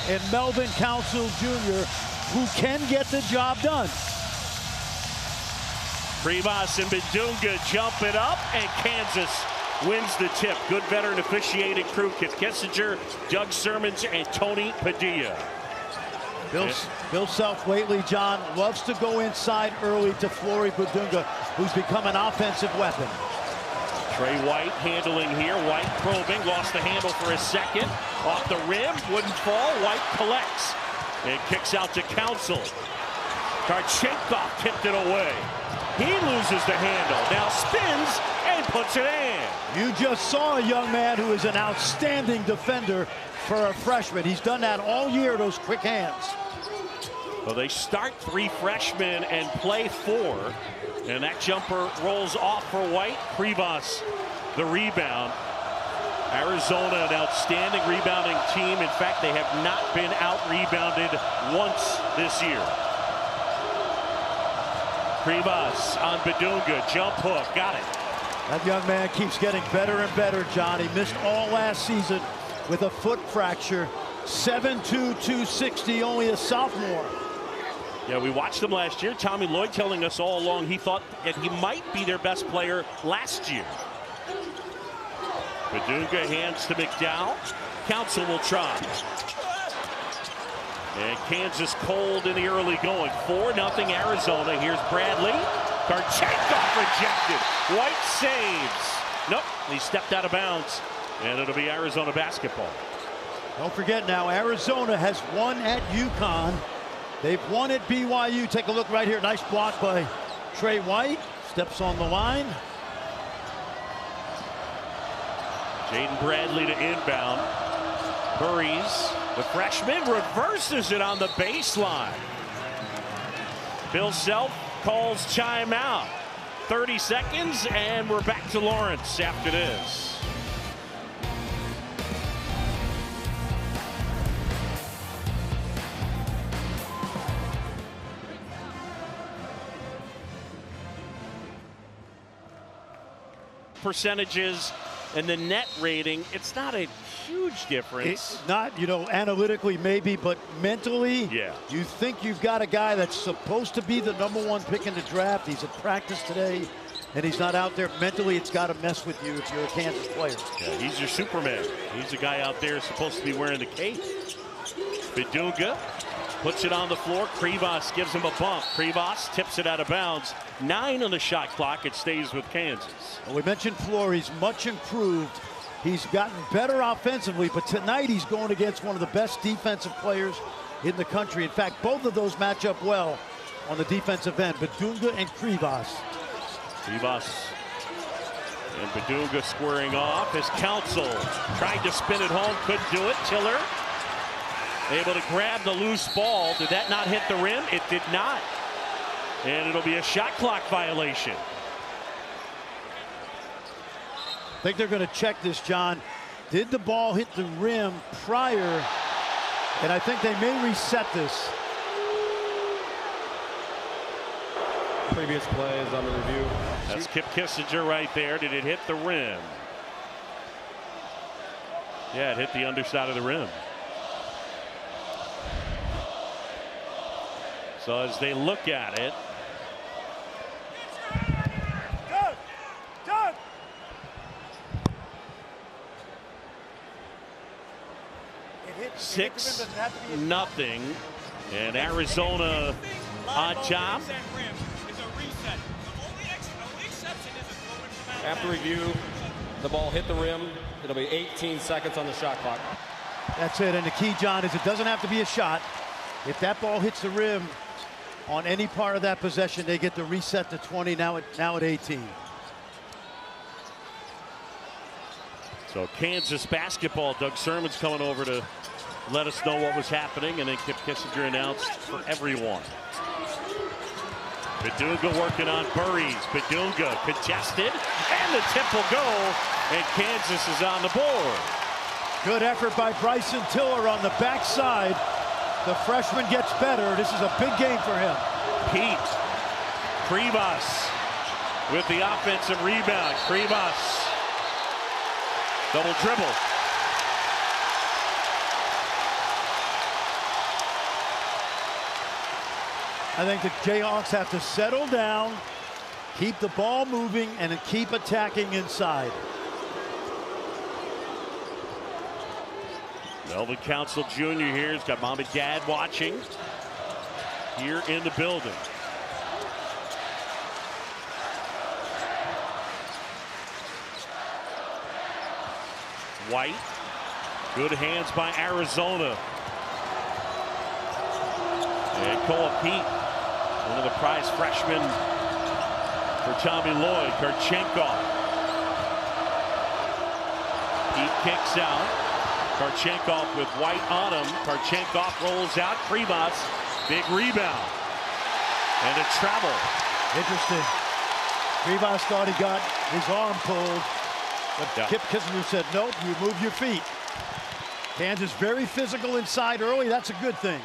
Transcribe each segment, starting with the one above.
and Melvin Council Jr., who can get the job done. Privas and Bidunga jump it up, and Kansas wins the tip. Good veteran officiating crew, Kip Kissinger, Doug Sermons, and Tony Padilla. Bill Self-Lately, John, loves to go inside early to Flory Bidunga, who's become an offensive weapon. Trey White handling here. White probing, lost the handle for a second. Off the rim, wouldn't fall. White collects and kicks out to Council. Karchenkov tipped it away. He loses the handle. Now spins and puts it in. You just saw a young man who is an outstanding defender for a freshman. He's done that all year, those quick hands. Well, they start 3 freshmen and play 4. And that jumper rolls off for White. Privas, the rebound. Arizona, an outstanding rebounding team. In fact, they have not been out-rebounded once this year. Privas on Bidunga, jump hook, got it. That young man keeps getting better and better, John. He missed all last season with a foot fracture. 7'2", 260, only a sophomore. Yeah, we watched him last year. Tommy Lloyd telling us all along he thought that he might be their best player last year. Bidunga hands to McDowell. Council will try. And Kansas cold in the early going. 4-0 Arizona. Here's Bradley. Karchenkov rejected. White saves. Nope, he stepped out of bounds. And it'll be Arizona basketball. Don't forget now, Arizona has won at UConn. They've won at BYU. Take a look right here. Nice block by Trey White. Steps on the line. Jaden Bradley to inbound. Hurries. The freshman reverses it on the baseline. Bill Self calls timeout. 30 seconds, and we're back to Lawrence after this. Percentages and the net rating, it's not a huge difference. It's not, you know, analytically maybe, but mentally, yeah. You think you've got a guy that's supposed to be the #1 pick in the draft. He's at practice today, and he's not out there. Mentally, it's got to mess with you if you're a Kansas player. Yeah, he's your Superman. He's the guy out there supposed to be wearing the cape. Bidunga puts it on the floor. Privas gives him a bump. Privas tips it out of bounds. 9 on the shot clock. It stays with Kansas. Well, we mentioned Flory's much improved. He's gotten better offensively, but tonight he's going against one of the best defensive players in the country. In fact, both of those match up well on the defensive end, Bidunga and Privas. Privas and Bidunga squaring off as Council tried to spin it home, couldn't do it. Tiller able to grab the loose ball. Did that not hit the rim? It did not. And it'll be a shot clock violation. I think they're going to check this, John. Did the ball hit the rim prior? And I think they may reset this. Previous play is under review. That's Kip Kissinger right there. Did it hit the rim? Yeah, it hit the underside of the rim. So as they look at it, Six nothing, and Arizona on top. After review, the ball hit the rim. It'll be 18 seconds on the shot clock. That's it, and the key, John, is it doesn't have to be a shot. If that ball hits the rim on any part of that possession, they get to reset to 20, now at 18. So Kansas basketball. Doug Sermons coming over to let us know what was happening, and then Kip Kissinger announced for everyone. Bidunga working on Burries. Bidunga contested, and the tip will go, and Kansas is on the board. Good effort by Bryson Tiller on the backside. The freshman gets better. This is a big game for him. Pete Privas with the offensive rebound. Privas double dribble. I think the Jayhawks have to settle down, keep the ball moving, and keep attacking inside. Melvin Council Jr. here. He's got mom and dad watching here in the building. White. Good hands by Arizona. And Cole Pete, one of the prize freshmen for Tommy Lloyd. Karchenkov. Pete kicks out. Karchenkov with White on him. Karchenkov rolls out. Krivas, big rebound. And a travel. Interesting. Krivas thought he got his arm pulled. But Kip Kissinger said, nope, you move your feet. Kansas very physical inside early. That's a good thing.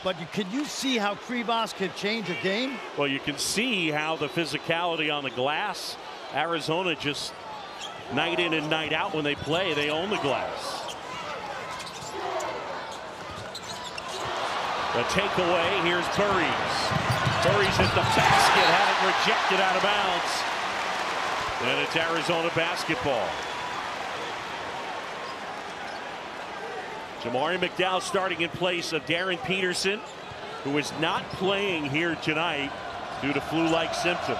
But can you see how Krivas can change a game? Well, you can see how the physicality on the glass. Arizona just night in and night out when they play, they own the glass. The takeaway, here's Burries. Burries at the basket, had it rejected out of bounds. And it's Arizona basketball. Jamari McDowell starting in place of Darren Peterson, who is not playing here tonight due to flu-like symptoms.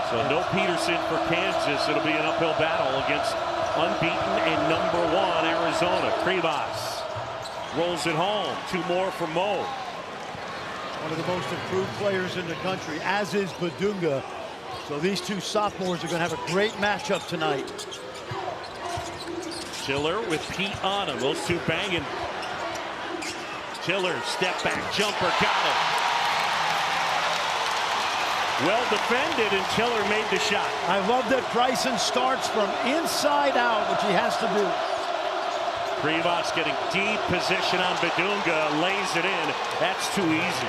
So no Peterson for Kansas. It'll be an uphill battle against unbeaten and #1 Arizona. Krivas rolls it home. 2 more for Mo. One of the most improved players in the country, as is Badunga. So these two sophomores are going to have a great matchup tonight. Tiller with Pete on him. Those two banging. Tiller, step back jumper, got him. Well defended, and Tiller made the shot. I love that Bryson starts from inside out, which he has to do. Krivas getting deep position on Badunga, lays it in. That's too easy.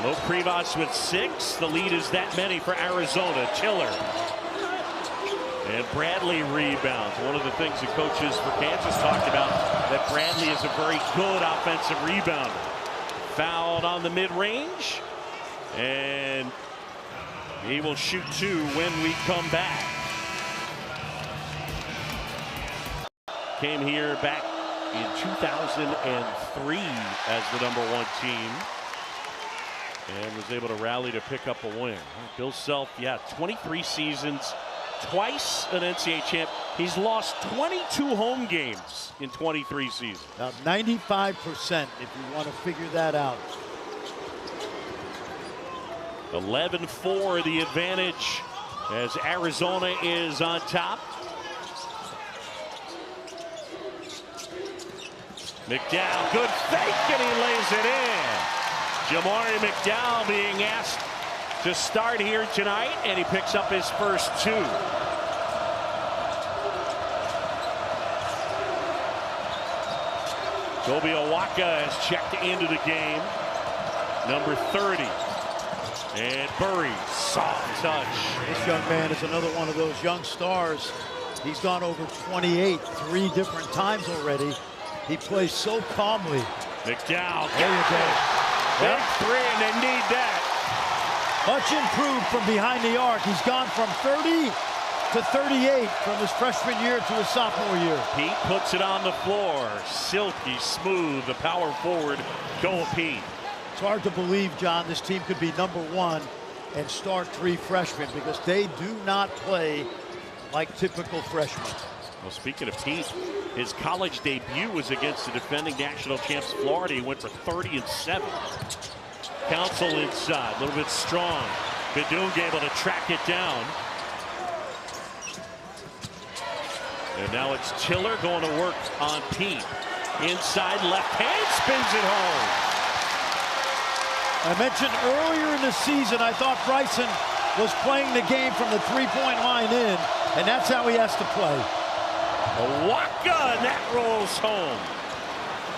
Low Krivas with 6. The lead is that many for Arizona. Tiller. And Bradley rebounds. One of the things the coaches for Kansas talked about, that Bradley is a very good offensive rebounder. Fouled on the mid-range. And he will shoot 2 when we come back. Came here back in 2003 as the #1 team. And was able to rally to pick up a win. Bill Self, 23 seasons. Twice an NCAA champ. He's lost 22 home games in 23 seasons. About 95% if you want to figure that out. 11-4 the advantage as Arizona is on top. McDowell, good fake, and he lays it in. Jamari McDowell being asked to start here tonight, and he picks up his first 2. Toby Awaka has checked into the game. Number 30. And Burries, soft touch. This young man is another one of those young stars. He's gone over 28 3 different times already. He plays so calmly. McDowell. There you go. Big 3, and they need that. Much improved from behind the arc. He's gone from 30 to 38 from his freshman year to his sophomore year. Pete puts it on the floor. Silky smooth. The power forward. Go Pete. It's hard to believe, John, this team could be #1 and start 3 freshmen because they do not play like typical freshmen. Well, speaking of Pete, his college debut was against the defending national champs Florida. He went for 30-7. Council inside, a little bit strong. Badunga able to track it down. And now it's Tiller going to work on Pete. Inside left hand, spins it home. I mentioned earlier in the season, I thought Bryson was playing the game from the 3-point line in, and that's how he has to play. Awaka, and that rolls home.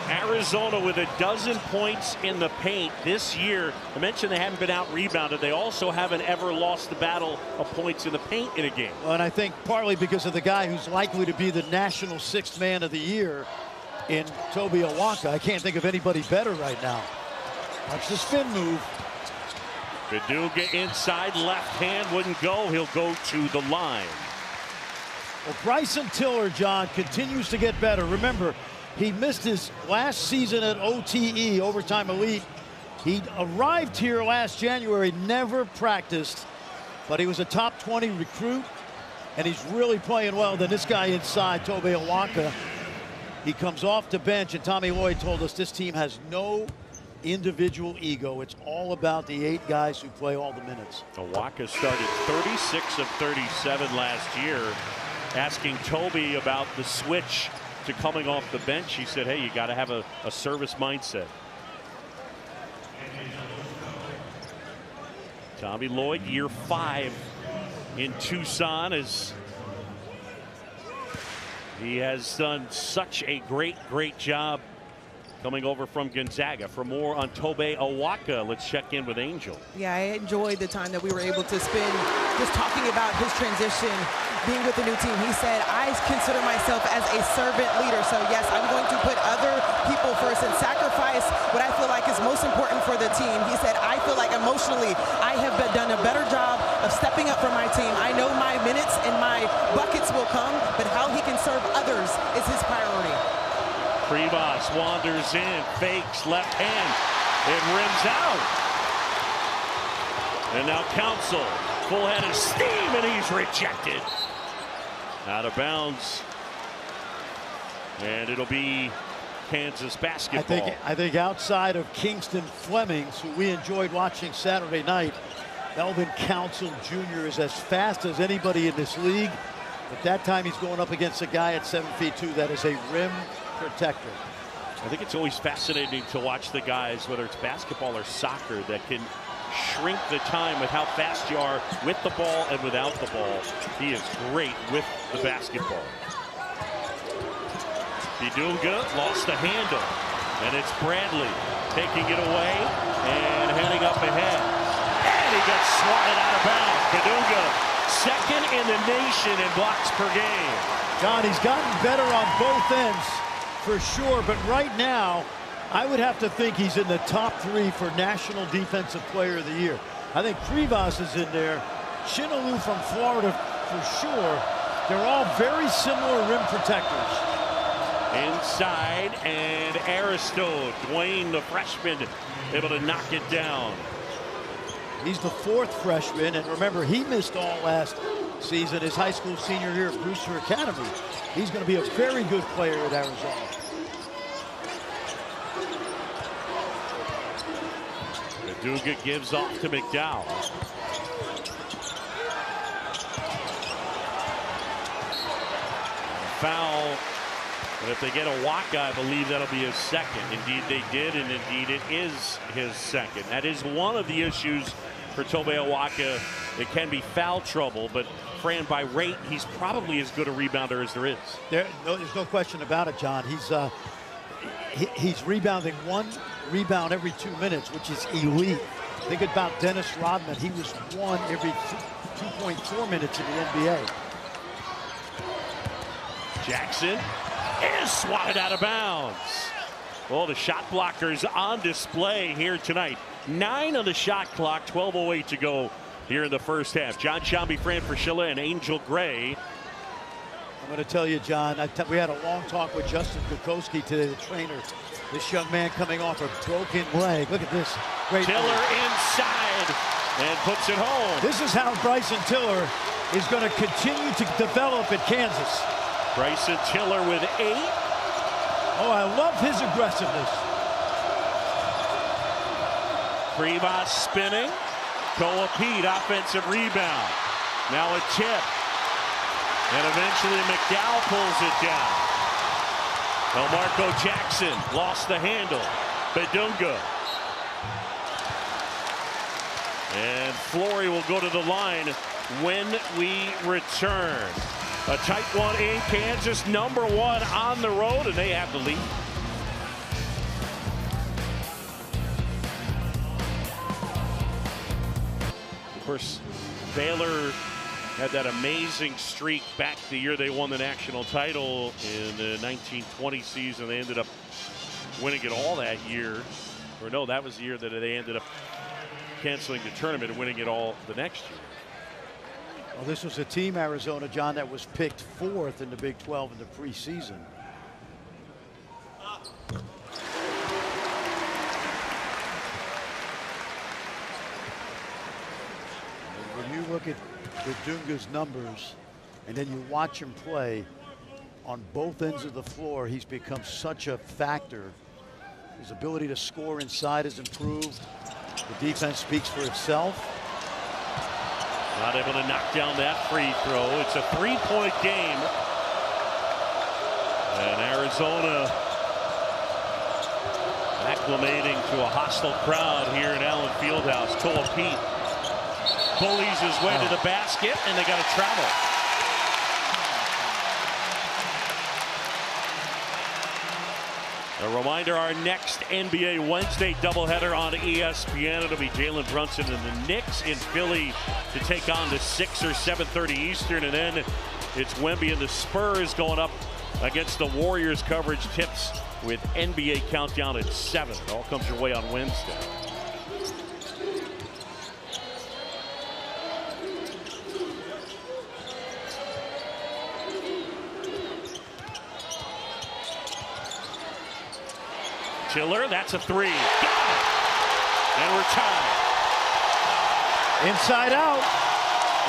Arizona with 12 points in the paint this year. I mentioned they haven't been out rebounded. They also haven't ever lost the battle of points in the paint in a game. Well, and I think partly because of the guy who's likely to be the national 6th man of the year in Toby Awaka. I can't think of anybody better right now. Watch the spin move. Paduga inside, left hand wouldn't go. He'll go to the line. Well, Bryson Tiller, John, continues to get better. Remember, he missed his last season at OTE, Overtime Elite. He arrived here last January, never practiced, but he was a top 20 recruit, and he's really playing well. Then this guy inside, Toby Awaka, he comes off the bench, and Tommy Lloyd told us this team has no individual ego. It's all about the 8 guys who play all the minutes. Awaka started 36 of 37 last year. Asking Toby about the switch to coming off the bench, he said, hey, you got to have a service mindset. Tommy Lloyd, year 5 in Tucson, as he has done such a great job coming over from Gonzaga. For more on Toby Awaka, let's check in with Angel. Yeah, I enjoyed the time that we were able to spend just talking about his transition, being with the new team. He said, I consider myself as a servant leader. So yes, I'm going to put other people first and sacrifice what I feel like is most important for the team. He said, I feel like emotionally I have done a better job of stepping up for my team. I know my minutes and my buckets will come, but how he can serve others is his priority. Privas wanders in, fakes, left hand, it rims out. And now Council, full head of steam, and he's rejected. Out of bounds. And it'll be Kansas basketball. I think outside of Kingston Flemings, who we enjoyed watching Saturday night, Melvin Council Jr. is as fast as anybody in this league. At that time, he's going up against a guy at 7'2" that is a rim protector. I think it's always fascinating to watch the guys, whether it's basketball or soccer, that can shrink the time with how fast you are with the ball and without the ball. He is great with the basketball. Paduga lost the handle, and it's Bradley taking it away and heading up ahead. And he got swatted out of bounds. Paduga, second in the nation in blocks per game. John, he's gotten better on both ends for sure, but right now I would have to think he's in the top 3 for National Defensive Player of the Year. I think Privas is in there, Chinalu from Florida for sure. They're all very similar rim protectors. Inside, and Aristo, Dwayne, the freshman, able to knock it down. He's the 4th freshman, and remember, he missed all last season, his high school senior year at Brewster Academy. He's going to be a very good player at Arizona. Paduga gives off to McDowell. Foul. And if they get Awaka, I believe that'll be his second. Indeed, they did, and indeed it is his second. That is one of the issues for Toby Awaka. It can be foul trouble, but Fran, by rate, he's probably as good a rebounder as there is. There's no question about it, John. He's rebounding 1 rebound every 2 minutes, which is elite. Think about Dennis Rodman. He was 1 every 2.4 minutes in the NBA. Jackson is swatted out of bounds. Well, the shot blockers on display here tonight. 9 on the shot clock, 12:08 to go here in the first half. John Shambi, Fran Fraschilla, and Angel Gray. I'm going to tell you, John, we had a long talk with Justin Kukoski today, the trainer. This young man coming off a broken leg. Look at this. Great Tiller play. inside and puts it home. This is how Bryson Tiller is going to continue to develop at Kansas. Bryson Tiller with 8. Oh, I love his aggressiveness. Privas spinning. Koa Pete, offensive rebound. Now a tip. And eventually McDowell pulls it down. Elmarko Jackson lost the handle. Paduga. And Flory will go to the line when we return. A tight one in Kansas, number 1 on the road, and they have the lead. Of course, Baylor had that amazing streak back the year they won the national title in the 1920 season. They ended up winning it all that year. Or no, that was the year that they ended up canceling the tournament and winning it all the next year. Well, this was a team, Arizona, John, that was picked 4th in the Big 12 in the preseason. When you look at Bidunga's numbers and then you watch him play on both ends of the floor, he's become such a factor. His ability to score inside has improved. The defense speaks for itself. Not able to knock down that free throw. It's a 3-point game. And Arizona acclimating to a hostile crowd here in Allen Fieldhouse. Koa Pete bullies his way to the basket, and they got to travel. A reminder, our next NBA Wednesday doubleheader on ESPN. It'll be Jalen Brunson and the Knicks in Philly to take on the Sixers, 7:30 Eastern. And then it's Wemby and the Spurs going up against the Warriors. Coverage tips with NBA Countdown at 7. It all comes your way on Wednesday. Tiller, that's a 3. Got it. And we're tied. Inside out.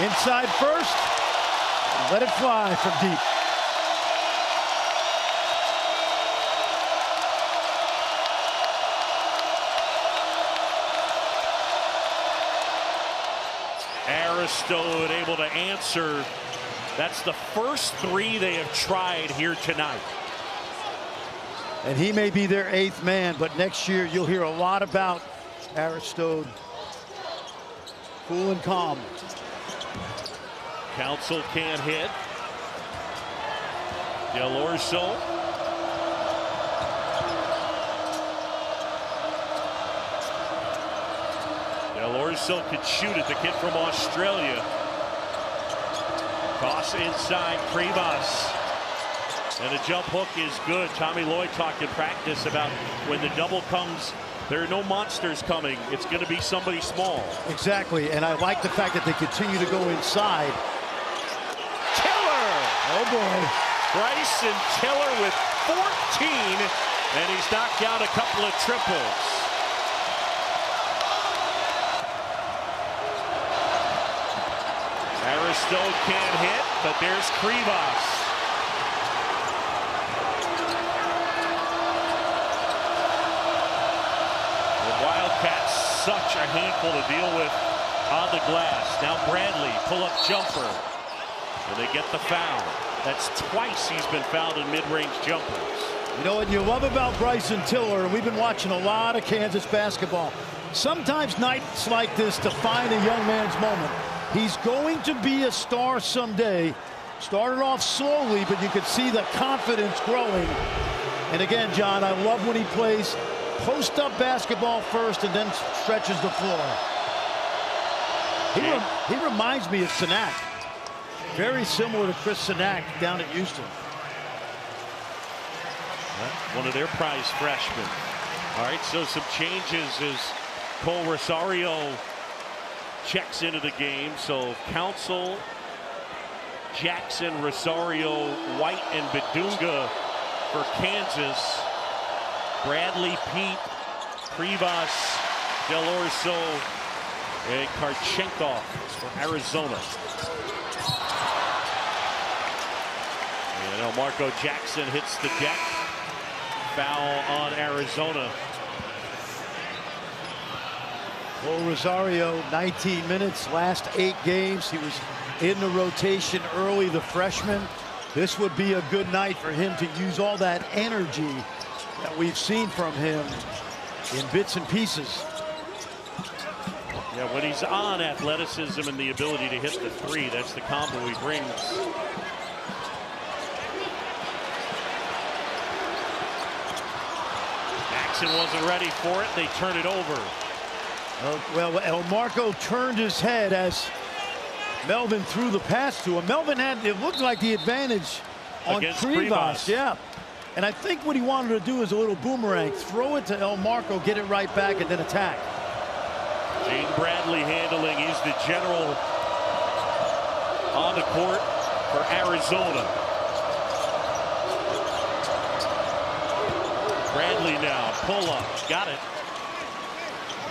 Inside first. Let it fly from deep. Aristode able to answer. That's the first 3 they have tried here tonight. And he may be their 8th man, but next year you'll hear a lot about Aristode. Cool and calm. Council can't hit. Del Orso. Del Orso could shoot it. The kid from Australia. Toss inside, Privas. And the jump hook is good. Tommy Lloyd talked in practice about when the double comes, there are no monsters coming. It's going to be somebody small. Exactly, and I like the fact that they continue to go inside. Tiller! Oh boy. Bryson Tiller with 14, and he's knocked down a couple of triples. Aristode can't hit, but there's Krivas. Wildcats, such a handful to deal with on the glass. Now Bradley, pull-up jumper. And they get the foul. That's twice he's been fouled in mid-range jumpers. You know what you love about Bryson Tiller, and we've been watching a lot of Kansas basketball. Sometimes nights like this define a young man's moment. He's going to be a star someday. Started off slowly, but you could see the confidence growing. And again, John, I love when he plays post-up basketball first and then stretches the floor. He reminds me of Sinak. Very similar to Chris Sinak down at Houston. One of their prize freshmen. All right, so some changes as Cole Rosario checks into the game. So Council, Jackson, Rosario, White, and Bidunga for Kansas. Bradley, Pete, Privas, Del Orso, and Karchenkov for Arizona. And Marco Jackson hits the deck. Foul on Arizona. Well, Rosario, 19 minutes, last 8 games. He was in the rotation early, the freshman. This would be a good night for him to use all that energy that we've seen from him in bits and pieces. Yeah, when he's on athleticism and the ability to hit the 3, that's the combo he brings. Jackson wasn't ready for it. They turn it over. Well, Elmarko turned his head as Melvin threw the pass to him. Melvin had, it looked like the advantage on Against Krivas. Yeah. And I think what he wanted to do is a little boomerang. Throw it to El Marco, get it right back, and then attack. Gene Bradley handling. He's the general on the court for Arizona. Bradley now, pull up, got it.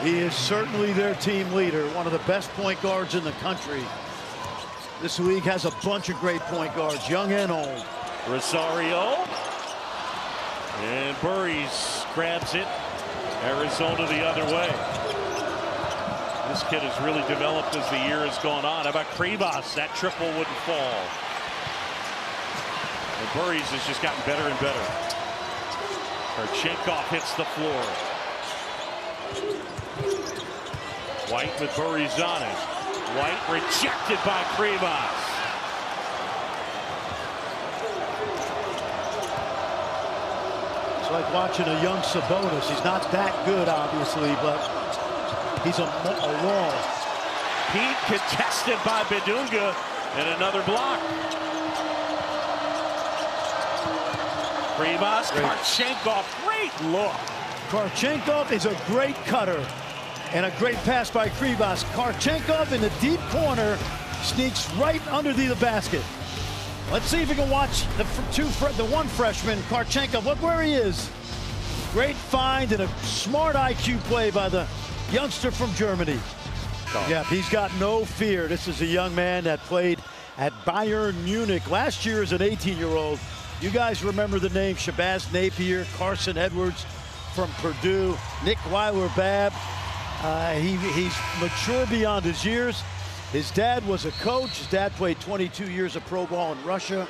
He is certainly their team leader, one of the best point guards in the country. This league has a bunch of great point guards, young and old. Rosario. And Burries grabs it. Arizona the other way. This kid has really developed as the year has gone on. How about Krivas? That triple wouldn't fall. And Burries has just gotten better and better. Karchenkov hits the floor. White with Burries on it. White rejected by Krivas. It's like watching a young Sabonis. He's not that good, obviously, but he's a wall. Pete contested by Bidunga and another block. Krivas, Karchenkov, great look. Karchenkov is a great cutter and a great pass by Krivas. Karchenkov in the deep corner sneaks right under the basket. Let's see if we can watch the one freshman, Karchenkov. Look where he is. Great find and a smart IQ play by the youngster from Germany. Yeah, he's got no fear. This is a young man that played at Bayern Munich last year as an 18-year-old. You guys remember the name Shabazz Napier, Carson Edwards from Purdue, Nick Weiler-Babb. He's mature beyond his years. His dad was a coach. His dad played 22 years of pro ball in Russia,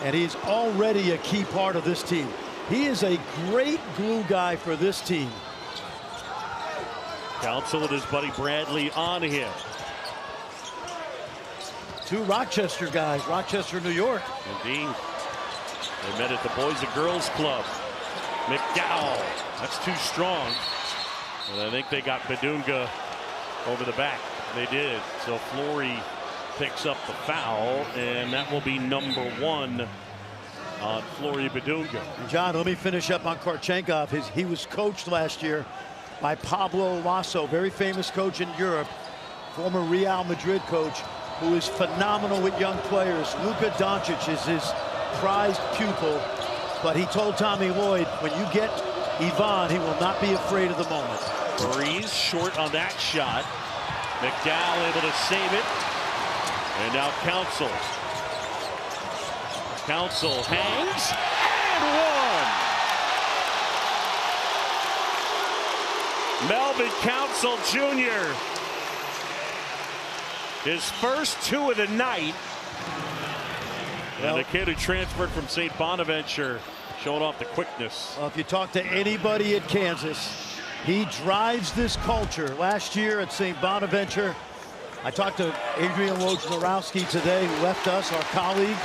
and he's already a key part of this team. He is a great glue guy for this team. Council and his buddy Bradley on him. Two Rochester guys, Rochester, New York. Indeed. They met at the Boys and Girls Club. McDowell, that's too strong. And I think they got Bidunga over the back. They did. So Flory picks up the foul, and that will be number 1 on Flory Bidunga. John, let me finish up on Karchenkov. He was coached last year by Pablo Lasso, very famous coach in Europe, former Real Madrid coach, who is phenomenal with young players. Luka Doncic is his prized pupil, but he told Tommy Lloyd, when you get Ivan, he will not be afraid of the moment. Breeze short on that shot. McDowell able to save it. And now Council. Council hangs and one. Melvin Council Jr. His first 2 of the night. And the kid who transferred from St. Bonaventure showing off the quickness. Well, if you talk to anybody at Kansas, he drives this culture. Last year at St. Bonaventure, I talked to Adrian Wojnarowski today, who left us, our colleague.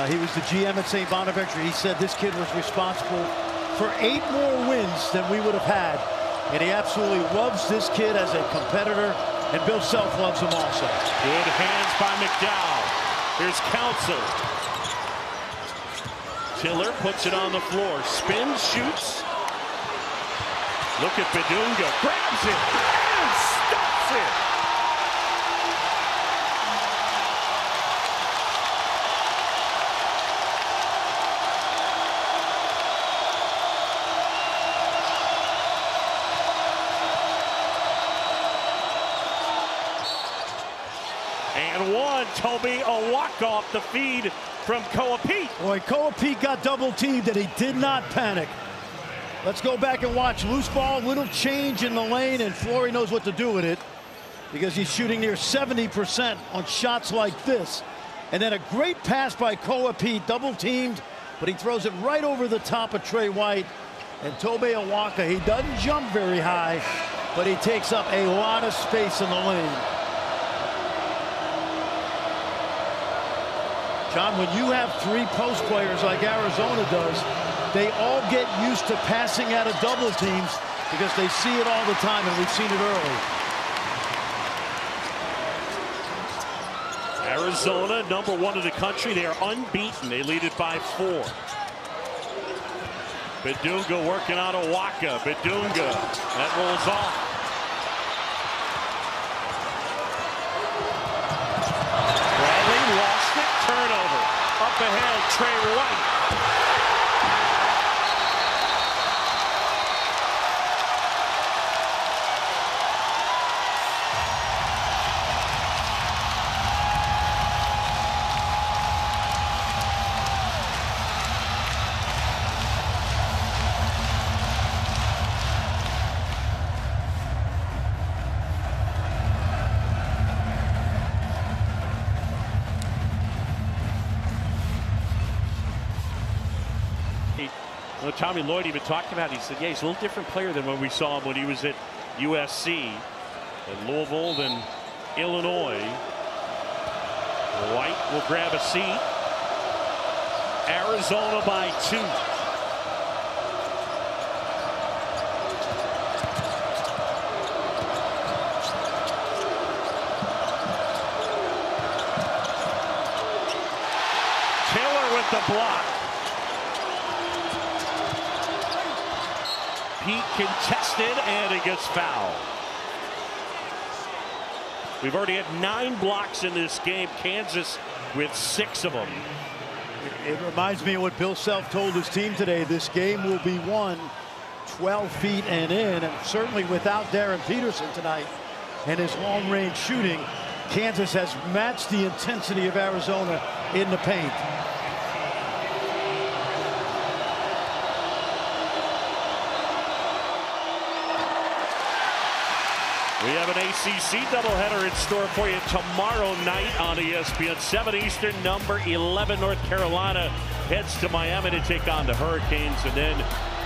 He was the GM at St. Bonaventure. He said this kid was responsible for 8 more wins than we would have had. And he absolutely loves this kid as a competitor, and Bill Self loves him also. Good hands by McDowell. Here's Council. Tiller puts it on the floor. Spins, shoots. Look at Bidunga. Grabs it. And stops it. And one, Toby, a walk-off the feed from Koa Pete. Boy, Koa Pete got double teamed and he did not panic. Let's go back and watch. Loose ball, little change in the lane, and Flory knows what to do with it because he's shooting near 70% on shots like this. And then a great pass by Koa Pete, double teamed, but he throws it right over the top of Trey White. And Tobe Awaka, he doesn't jump very high, but he takes up a lot of space in the lane. John, when you have 3 post players like Arizona does, they all get used to passing out of double teams because they see it all the time, and we've seen it early. Arizona, number 1 in the country. They are unbeaten. They lead it by 4. Bidunga working on Owaka. Bidunga. That rolls off. Bradley lost it. Turnover. Up ahead, Trey White. Well, Tommy Lloyd even talked about it. He said, yeah, he's a little different player than when we saw him when he was at USC, at Louisville, then Illinois. White will grab a seat. Arizona by 2. Taylor with the block. Pete contested, and it gets fouled. We've already had 9 blocks in this game. Kansas with 6 of them. It reminds me of what Bill Self told his team today. This game will be won 12 feet and in, and certainly without Darren Peterson tonight and his long-range shooting, Kansas has matched the intensity of Arizona in the paint. We have an ACC doubleheader in store for you tomorrow night on ESPN. 7 Eastern, number 11 North Carolina heads to Miami to take on the Hurricanes. And then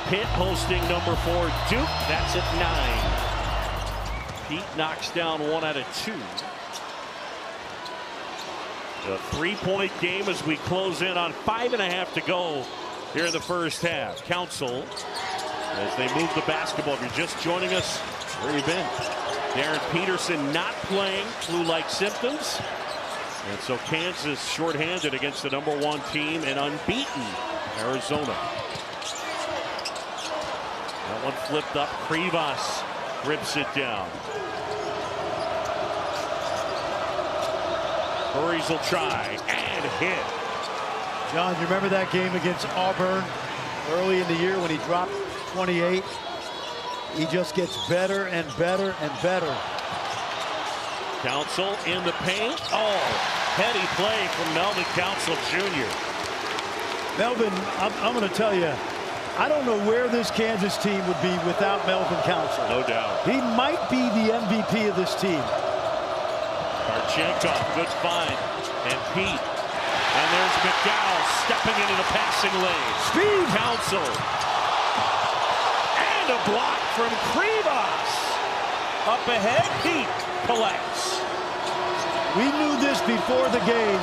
Pitt hosting number 4 Duke. That's at 9. Pete knocks down 1 out of 2. A 3-point game as we close in on 5.5 to go here in the first half. Council as they move the basketball. If you're just joining us, where you been? Darren Peterson not playing, flu-like symptoms. And so Kansas shorthanded against the number 1 team and unbeaten Arizona. That one flipped up. Krivas rips it down. Hurries will try and hit. John, you remember that game against Auburn early in the year when he dropped 28? He just gets better and better and better. Council in the paint. Oh, heady play from Melvin Council Jr. Melvin, I'm going to tell you, I don't know where this Kansas team would be without Melvin Council. No doubt. He might be the MVP of this team. Marchenkov, good find. And Pete. And there's McDowell stepping into the passing lane. Speed. Council. And a block from Krivas. Up ahead, Pete collects. We knew this before the game,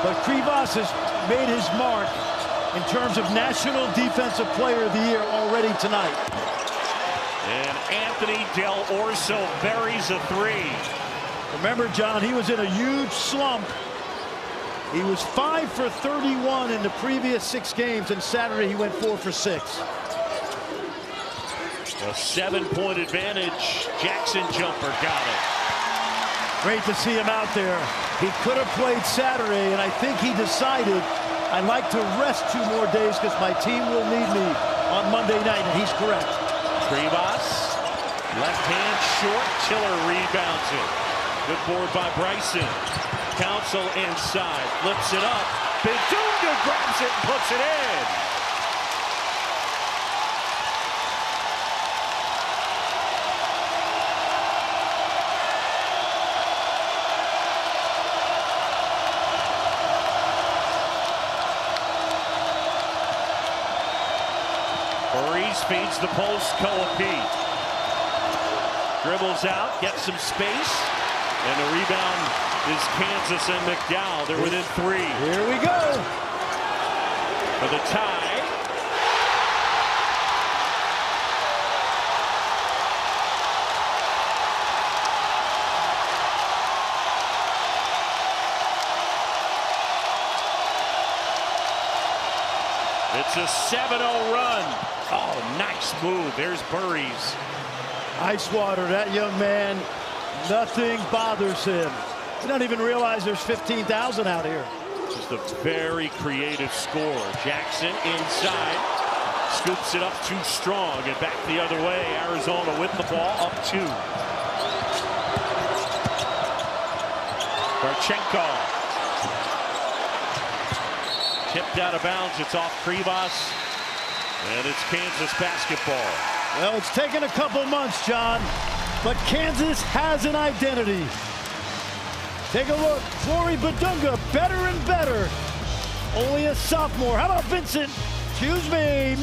but Krivas has made his mark in terms of National Defensive Player of the Year already tonight. And Anthony Del Orso buries a 3. Remember, John, he was in a huge slump. He was 5 for 31 in the previous 6 games, and Saturday he went 4 for 6. A 7-point advantage. Jackson jumper got it. Great to see him out there. He could have played Saturday, and I think he decided, I'd like to rest 2 more days because my team will need me on Monday night, and he's correct. Krivas, left hand short. Tiller rebounds it. Good board by Bryson. Council inside, flips it up. Bidunga grabs it and puts it in. Maurice feeds the post, Koa. Dribbles out, gets some space, and the rebound is Kansas and McDowell. They're within 3. Here we go. For the tie. It's a 7-0 run. Oh, nice move. There's Burries. Ice water, that young man, nothing bothers him. He doesn't even realize there's 15,000 out here. Just a very creative score. Jackson inside. Scoops it up too strong and back the other way. Arizona with the ball up 2. Barchenko. Tipped out of bounds. It's off Krivas. And it's Kansas basketball. Well, it's taken a couple months, John, but Kansas has an identity. Take a look. Flory Bidunga, better and better. Only a sophomore. How about Vincent? Excuse me.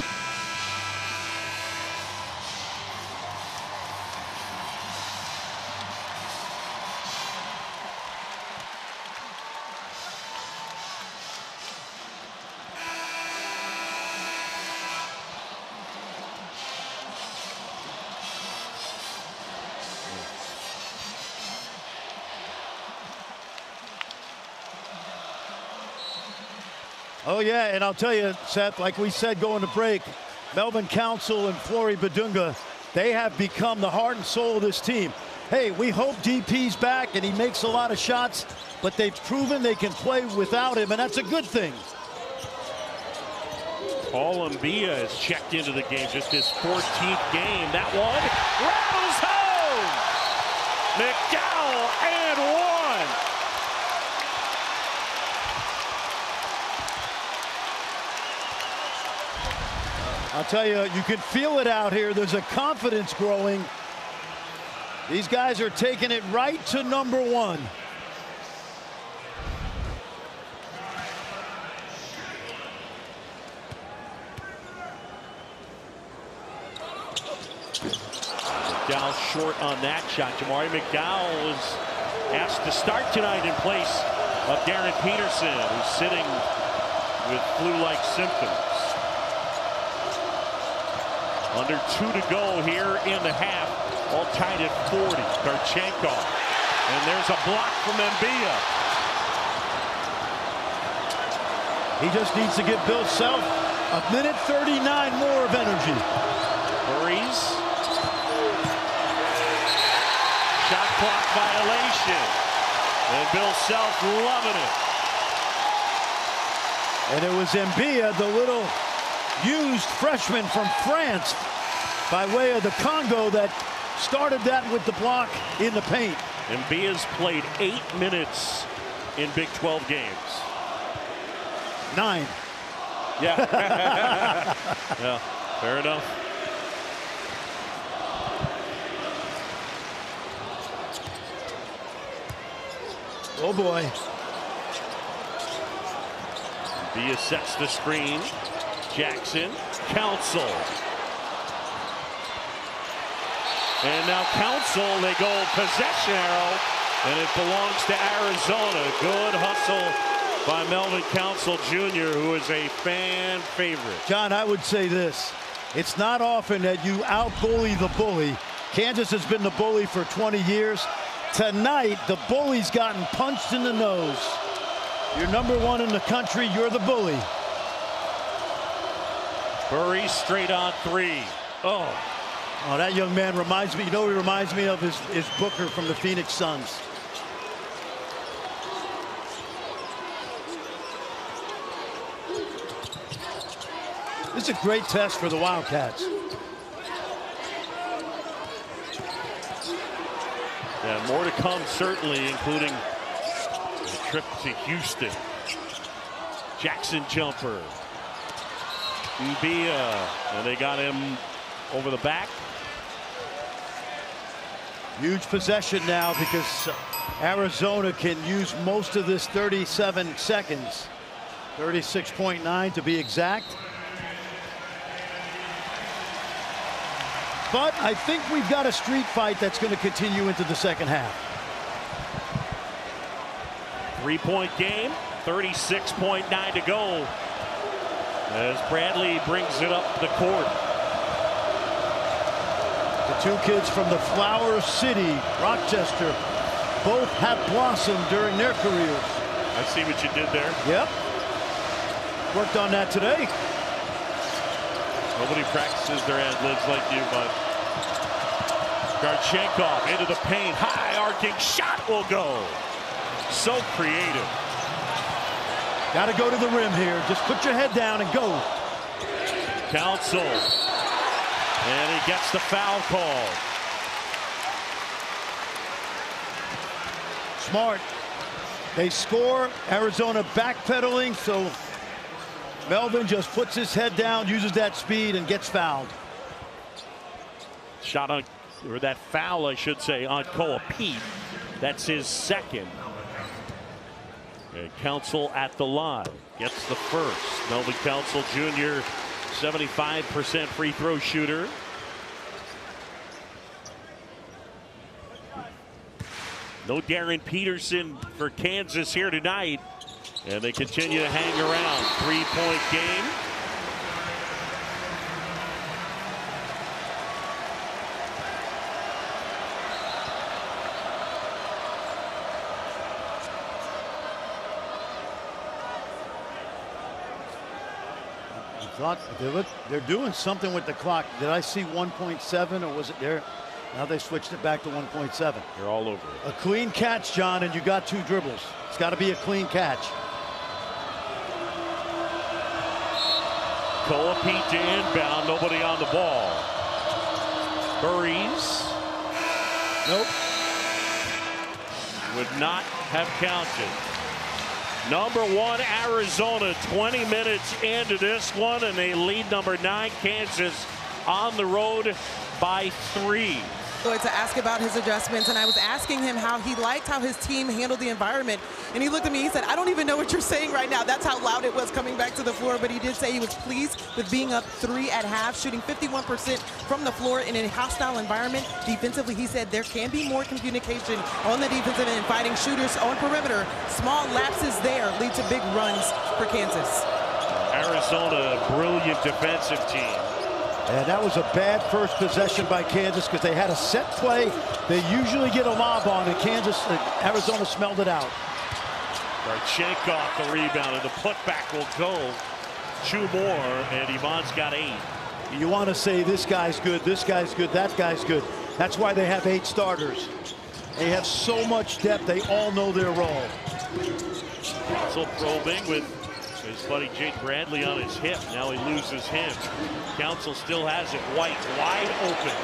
Oh, yeah, and I'll tell you, Seth, like we said going to break, Melvin Council and Flory Bidunga, they have become the heart and soul of this team. Hey, we hope DP's back and he makes a lot of shots, but they've proven they can play without him, and that's a good thing. Paul Mbia has checked into the game, just his 14th game. That one rattles home. McDowell and 1. I'll tell you, you can feel it out here. There's a confidence growing. These guys are taking it right to number 1. McDowell short on that shot. Jamari McDowell was asked to start tonight in place of Darren Peterson, who's sitting with flu-like symptoms. Under 2 to go here in the half. All tied at 40. Barchenko. And there's a block from Mbia. He just needs to give Bill Self a minute 39 more of energy. Burries. Shot clock violation. And Bill Self loving it. And it was Mbia, the little used freshman from France by way of the Congo, that started that with the block in the paint. Mbia's played 8 minutes in Big 12 games. 9. Yeah. Yeah, fair enough. Oh boy. Mbia sets the screen. Jackson, Council. And now Council, they go possession arrow, and it belongs to Arizona. Good hustle by Melvin Council Jr., who is a fan favorite. John, I would say this. It's not often that you out-bully the bully. Kansas has been the bully for 20 years. Tonight, the bully's gotten punched in the nose. You're number 1 in the country. You're the bully. Burries straight on 3. Oh, that young man reminds me, he reminds me of his Booker from the Phoenix Suns. This is a great test for the Wildcats. Yeah, more to come, certainly, including the trip to Houston. Jackson jumper. Mbia, and they got him over the back. Huge possession now because Arizona can use most of this 37 seconds. 36.9 to be exact. But I think we've got a street fight that's going to continue into the second half. 3-point game, 36.9 to go. As Bradley brings it up the court. The 2 kids from the Flower City, Rochester, both have blossomed during their careers. I see what you did there. Yep. Worked on that today. Nobody practices their ad-libs like you, bud. Garchenkov into the paint. High arcing shot will go. So creative. Got to go to the rim here. Just put your head down and go. Council. And he gets the foul call. Smart. They score. Arizona backpedaling, so Melvin just puts his head down, uses that speed, and gets fouled. Shot on, or that foul, I should say, on Koa Pete. That's his second. And Council at the line gets the first. Melvin Council Jr., 75% free throw shooter. No Darren Peterson for Kansas here tonight. And they continue to hang around. 3-point game. They're doing something with the clock. Did I see 1.7 or was it there? Now they switched it back to 1.7. They're all over it. A clean catch, John, and you got 2 dribbles. It's got to be a clean catch. Koa Pete to inbound, nobody on the ball. Burries. Nope. Would not have counted. Number 1 Arizona, 20 minutes into this one, and they lead number 9 Kansas on the road by 3. To ask about his adjustments, and I was asking him how he liked how his team handled the environment, and he looked at me, he said, I don't even know what you're saying right now. That's how loud it was coming back to the floor, but he did say he was pleased with being up 3 at half, shooting 51% from the floor in a hostile environment. Defensively, he said there can be more communication on the defensive end, fighting shooters on perimeter. Small lapses there lead to big runs for Kansas. Arizona, brilliant defensive team. And that was a bad first possession by Kansas because they had a set play. They usually get a lob on, and Arizona smelled it out. Garchenkov the rebound, and the putback will go. 2 more, and Ivan's got 8. You want to say this guy's good, this guy's good, that guy's good. That's why they have 8 starters. They have so much depth. They all know their role. Also probing with his buddy Jake Bradley on his hip. Now he loses him. Council still has it. White wide open.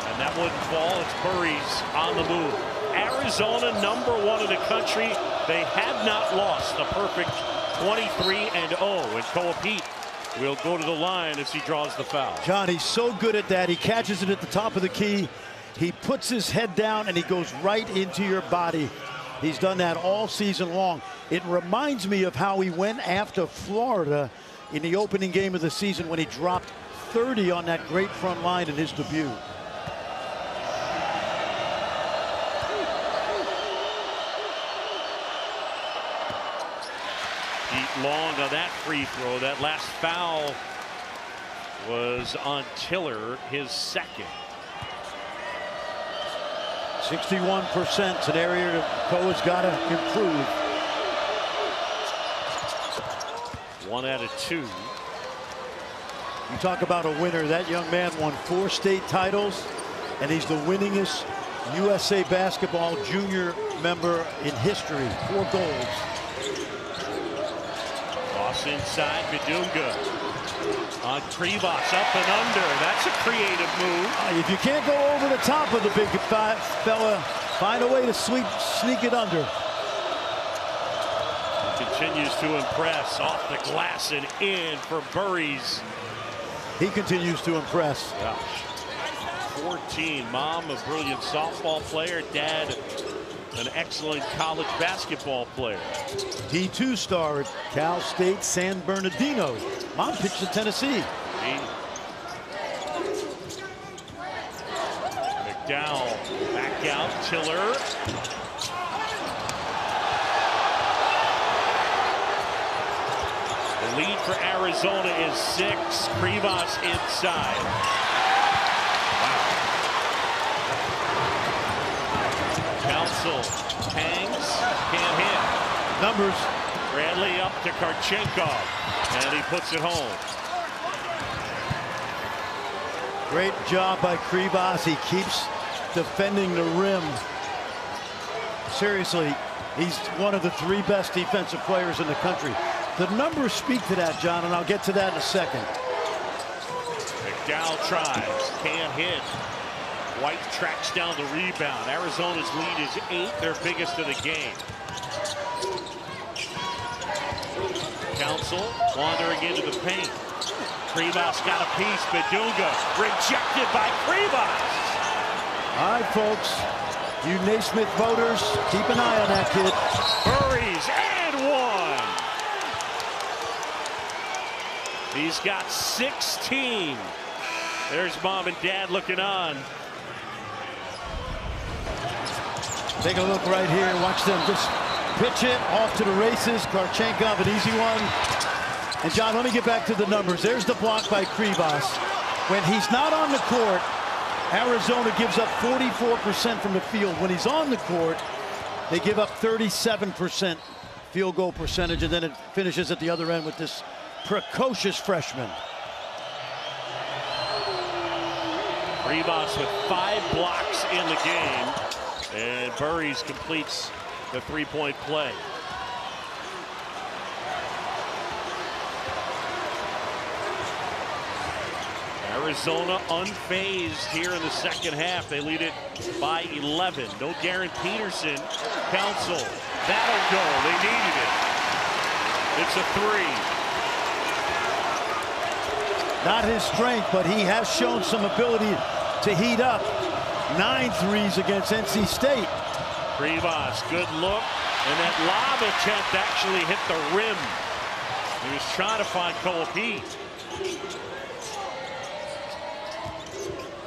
And that wouldn't fall. It's Burries on the move. Arizona, number 1 in the country. They have not lost. A perfect 23-0. And Koa Pete will go to the line as he draws the foul. John, he's so good at that. He catches it at the top of the key. He puts his head down and he goes right into your body. He's done that all season long. It reminds me of how he went after Florida in the opening game of the season when he dropped 30 on that great front line in his debut. Pete Long on that free throw. That last foul was on Tiller, his second. 61%. It's an area that Koa's got to improve. 1 out of 2. You talk about a winner. That young man won 4 state titles, and he's the winningest USA basketball junior member in history. 4 golds. Toss inside, Bidunga. On Krivas, up and under. That's a creative move. If you can't go over the top of the big fella, find a way to sneak it under. He continues to impress. Off the glass and in for Burries. He continues to impress. Gosh. 14. Mom, a brilliant softball player. Dad, an excellent college basketball player. D2 star at Cal State San Bernardino. Mom pitched to Tennessee. McDowell back out. Tiller. The lead for Arizona is 6. Krivas inside. Wow. Council hangs, can't hit. Numbers. Bradley up to Garchenkov, and he puts it home. Great job by Krivas. He keeps defending the rim. Seriously, he's one of the 3 best defensive players in the country. The numbers speak to that, John, and I'll get to that in a second. McDowell tries, can't hit. White tracks down the rebound. Arizona's lead is 8, their biggest of the game. Council wandering into the paint. Krivas got a piece. Bidunga rejected by Krivas. All right, folks. You Naismith voters, keep an eye on that kid. Hurries and 1. He's got 16. There's mom and dad looking on. Take a look right here. Watch them just pitch it off to the races. Karchenkov, an easy one. And John, let me get back to the numbers. There's the block by Krivas. When he's not on the court, Arizona gives up 44% from the field. When he's on the court, they give up 37% field goal percentage, and then it finishes at the other end with this precocious freshman. Krivas with 5 blocks in the game, and Burries completes the 3-point play. Arizona unfazed here in the second half. They lead it by 11. No Darren Peterson. Council. That'll go. They needed it. It's a 3. Not his strength, but he has shown some ability to heat up. 9 threes against NC State. Krivas, good look. And that lob attempt actually hit the rim. He was trying to find Colapete.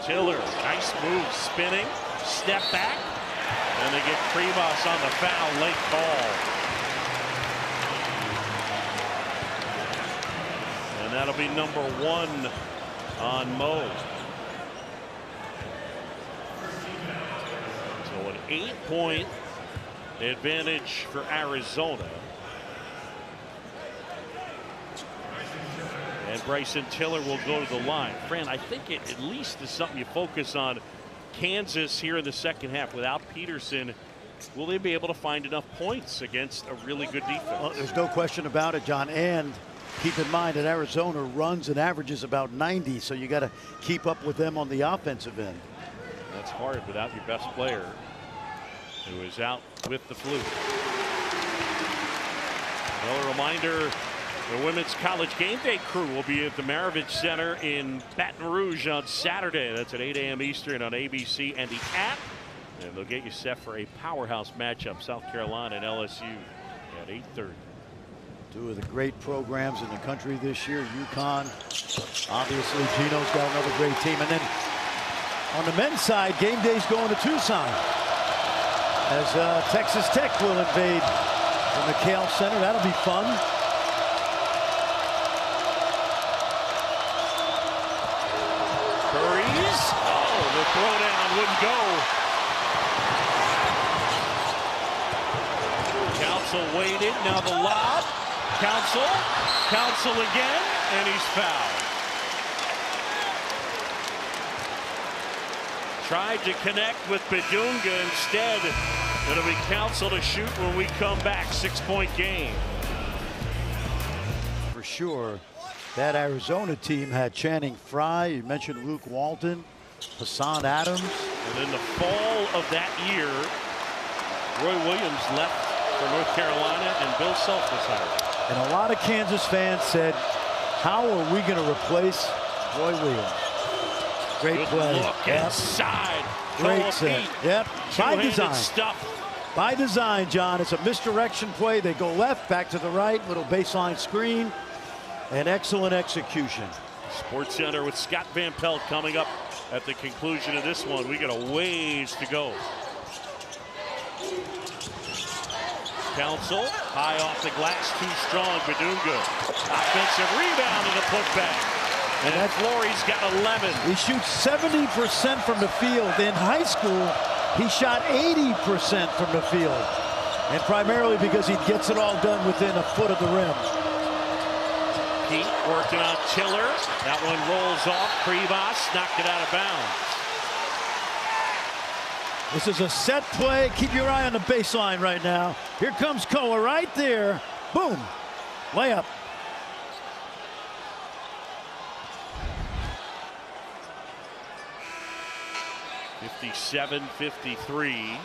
Tiller, nice move, spinning, step back, and they get Krivas on the foul, late ball. And that'll be number 1 on Mo. So an 8-point advantage for Arizona. And Bryson Tiller will go to the line. Fran, I think it at least is something you focus on. Kansas here in the second half without Peterson. Will they be able to find enough points against a really good defense? Well, there's no question about it, John. And keep in mind that Arizona runs and averages about 90, so you got to keep up with them on the offensive end. That's hard without your best player, who is out with the flu. Well, a reminder, the Women's College Game Day crew will be at the Maravich Center in Baton Rouge on Saturday. That's at 8 a.m. Eastern on ABC and the app. And they'll get you set for a powerhouse matchup, South Carolina and LSU at 8:30. 2 of the great programs in the country this year. UConn, obviously Gino's got another great team. And then on the men's side, game day's going to Tucson as Texas Tech will invade the McHale Center. That'll be fun. Burries. Oh, the throwdown wouldn't go. Council waited. Now the lob. Council again, and he's fouled. Tried to connect with Bidunga instead. It'll be Council to shoot when we come back. 6-point game. For sure, that Arizona team had Channing Frye. You mentioned Luke Walton, Hassan Adams. And in the fall of that year, Roy Williams left for North Carolina, and Bill Self was hired. And a lot of Kansas fans said, how are we going to replace Roy Williams? Great Good play. Look inside. Great set. Yep. By design. Stuff. By design, John. It's a misdirection play. They go left, back to the right, little baseline screen, and excellent execution. Sports Center with Scott Van Pelt coming up at the conclusion of this one. We got a ways to go. Council, high off the glass, too strong. Bidunga, offensive rebound and a putback. And Flory's got 11. He shoots 70% from the field. In high school, he shot 80% from the field. And primarily because he gets it all done within a foot of the rim. Pete working on Tiller. That one rolls off. Krivas knocked it out of bounds. This is a set play. Keep your eye on the baseline right now. Here comes Koa right there. Boom. Layup. (57-53).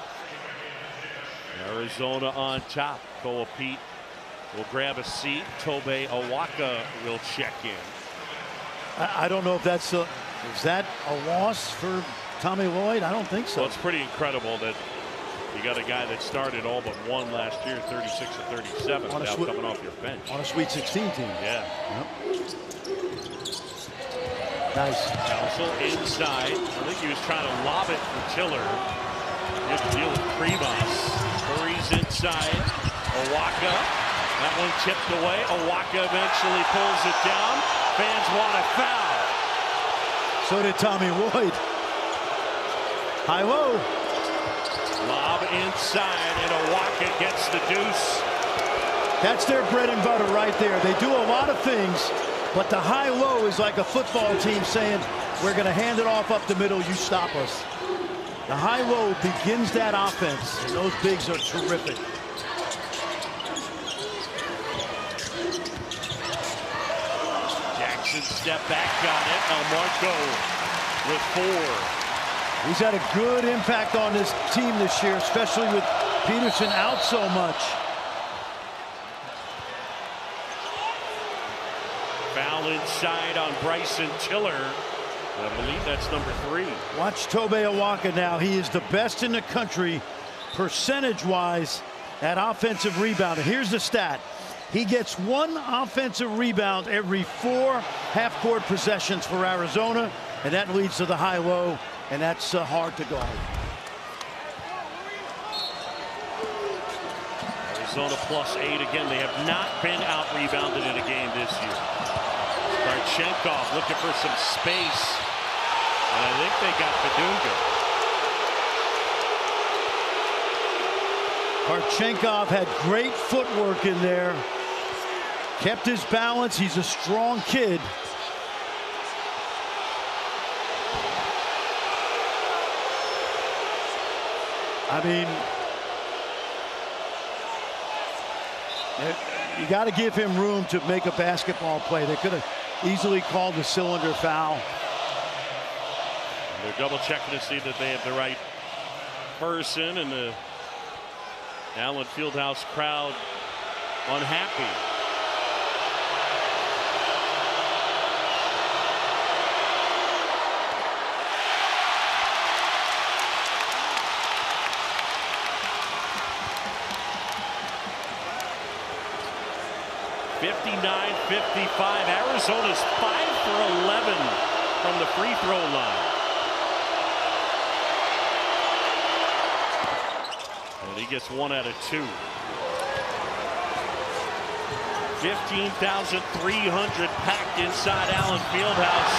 Arizona on top. Koa Pete will grab a seat. Tobe Awaka will check in. I don't know if that's is that a loss for Tommy Lloyd? I don't think so. Well, it's pretty incredible that you got a guy that started all but one last year, 36 or 37, without coming off your bench. On a Sweet 16 team. Yeah. Yep. Nice. Council inside. I think he was trying to lob it for Tiller. Good deal with Krivas. Hurries inside. Awaka. That one tipped away. Awaka eventually pulls it down. Fans want a foul. So did Tommy Lloyd. High-low. Lob inside, and Awaka gets the deuce. That's their bread and butter right there. They do a lot of things, but the high-low is like a football team saying, we're going to hand it off up the middle, you stop us. The high-low begins that offense, and those bigs are terrific. Jackson step back on it. Marco with 4. He's had a good impact on this team this year, especially with Peterson out so much. Foul inside on Bryson Tiller. I believe that's number 3. Watch Tobe Awaka now. He is the best in the country percentage-wise at offensive rebound. And here's the stat. He gets 1 offensive rebound every 4 half-court possessions for Arizona, and that leads to the high-low, and that's hard to guard. Arizona +8 again. They have not been out-rebounded in a game this year. Marchenkov looking for some space, and I think they got Padunga. Marchenkov had great footwork in there. Kept his balance. He's a strong kid. I mean, you got to give him room to make a basketball play. They could have easily called the cylinder foul. They're double checking to see that they have the right person, and the Allen Fieldhouse crowd unhappy. (59-55). Arizona's 5 for 11 from the free throw line. And he gets 1 out of 2. 15,300 packed inside Allen Fieldhouse.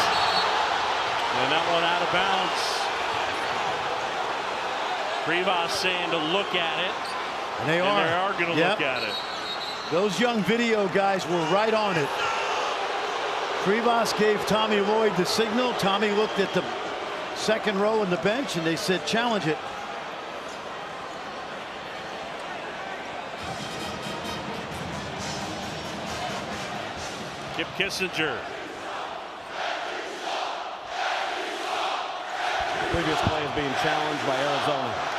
And that one out of bounds. Krivas saying to look at it. And they are going to look at it. Those young video guys were right on it. Krivas gave Tommy Lloyd the signal. Tommy looked at the second row on the bench, and they said, challenge it. Kip Kissinger. Previous play is being challenged by Arizona.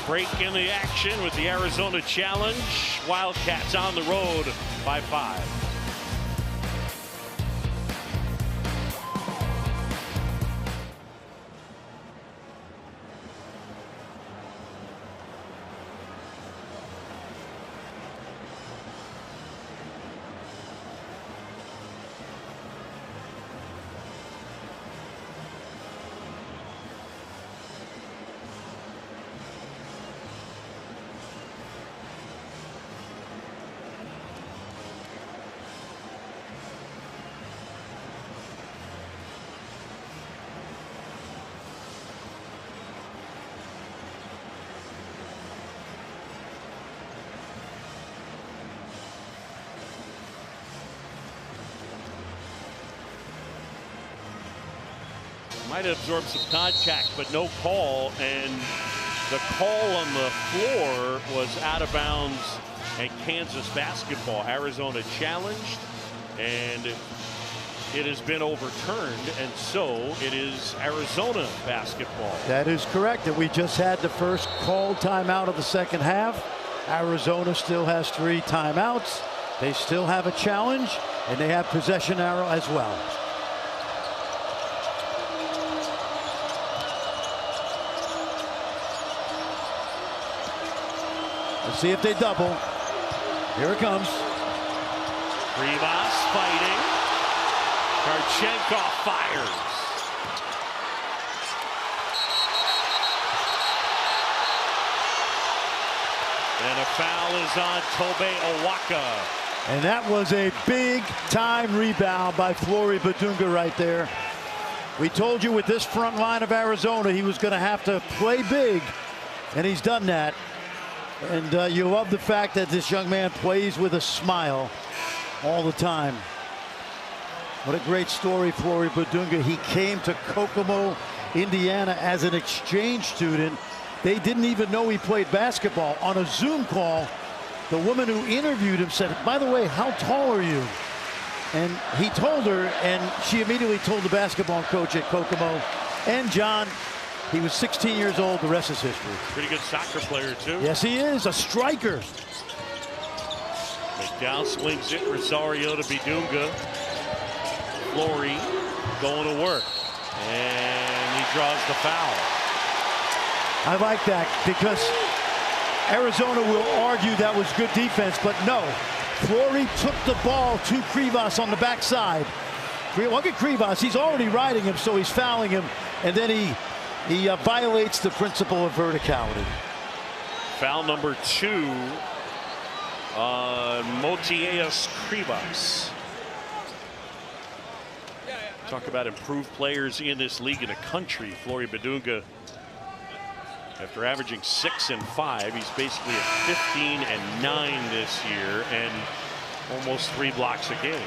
Break in the action with the Arizona challenge. Wildcats on the road by 5. Might have absorbed some contact, but no call. And the call on the floor was out of bounds and Kansas basketball. Arizona challenged, and it has been overturned, and so it is Arizona basketball. That is correct. And we just had the first called timeout of the second half. Arizona still has 3 timeouts. They still have a challenge, and they have possession arrow as well. Let's see if they double. Here it comes. Rivas fighting. Karchenkov fires. And a foul is on Tobe Awaka. And that was a big time rebound by Flory Bidunga right there. We told you with this front line of Arizona he was going to have to play big, and he's done that. And you love the fact that this young man plays with a smile all the time. What a great story, Flory Bidunga. He came to Kokomo, Indiana as an exchange student. They didn't even know he played basketball. On a Zoom call, the woman who interviewed him said, by the way, how tall are you? And he told her, and she immediately told the basketball coach at Kokomo. And John, he was 16 years old. The rest is history. Pretty good soccer player, too. Yes, he is. A striker. McDowell swings it. Rosario to Bidunga. Flory going to work. And he draws the foul. I like that because Arizona will argue that was good defense, but no. Flory took the ball to Krivas on the backside. Look at Krivas. He's already riding him, so he's fouling him. And then he violates the principle of verticality. Foul number 2 on Motiejus Krivas. Talk about improved players in this league in the country. Flory Bidunga, after averaging 6 and 5, he's basically at 15 and 9 this year and almost 3 blocks a game.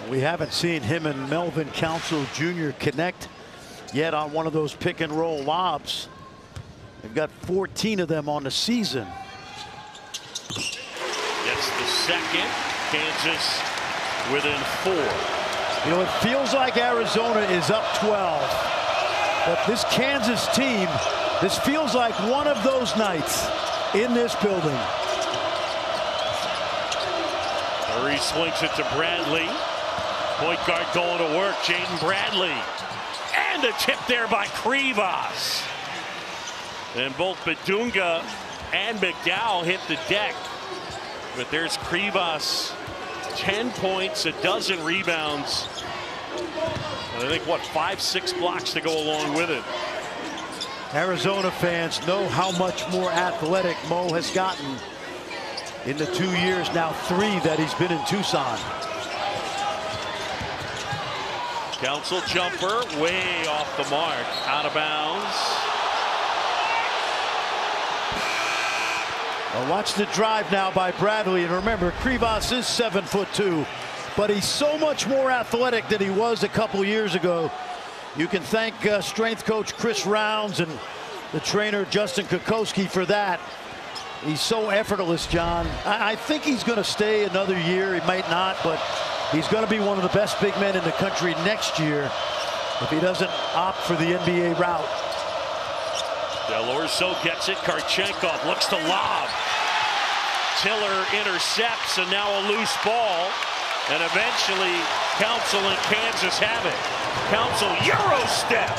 We haven't seen him and Melvin Council Jr. connect yet on one of those pick and roll lobs. They've got 14 of them on the season. Gets the second. Kansas within 4. You know, it feels like Arizona is up 12. But this Kansas team, this feels like one of those nights in this building. Murray swings it to Bradley. Point guard going to work, Jaden Bradley. And a tip there by Krivas. And both Bidunga and McDowell hit the deck. But there's Krivas, 10 points, a dozen rebounds. And I think, what, 5-6 blocks to go along with it. Arizona fans know how much more athletic Mo has gotten in the 2 years, now 3 that he's been in Tucson. Council jumper way off the mark, out of bounds. Well, watch the drive now by Bradley, and remember, Krivas is 7'2", but he's so much more athletic than he was a couple years ago. You can thank strength coach Chris Rounds and the trainer Justin Kokoski for that. He's so effortless, John. I think he's going to stay another year. He might not, but he's going to be one of the best big men in the country next year if he doesn't opt for the NBA route. Del Orso gets it. Karchenkov looks to lob. Tiller intercepts, and now a loose ball. And eventually, Council and Kansas have it. Council Euro step.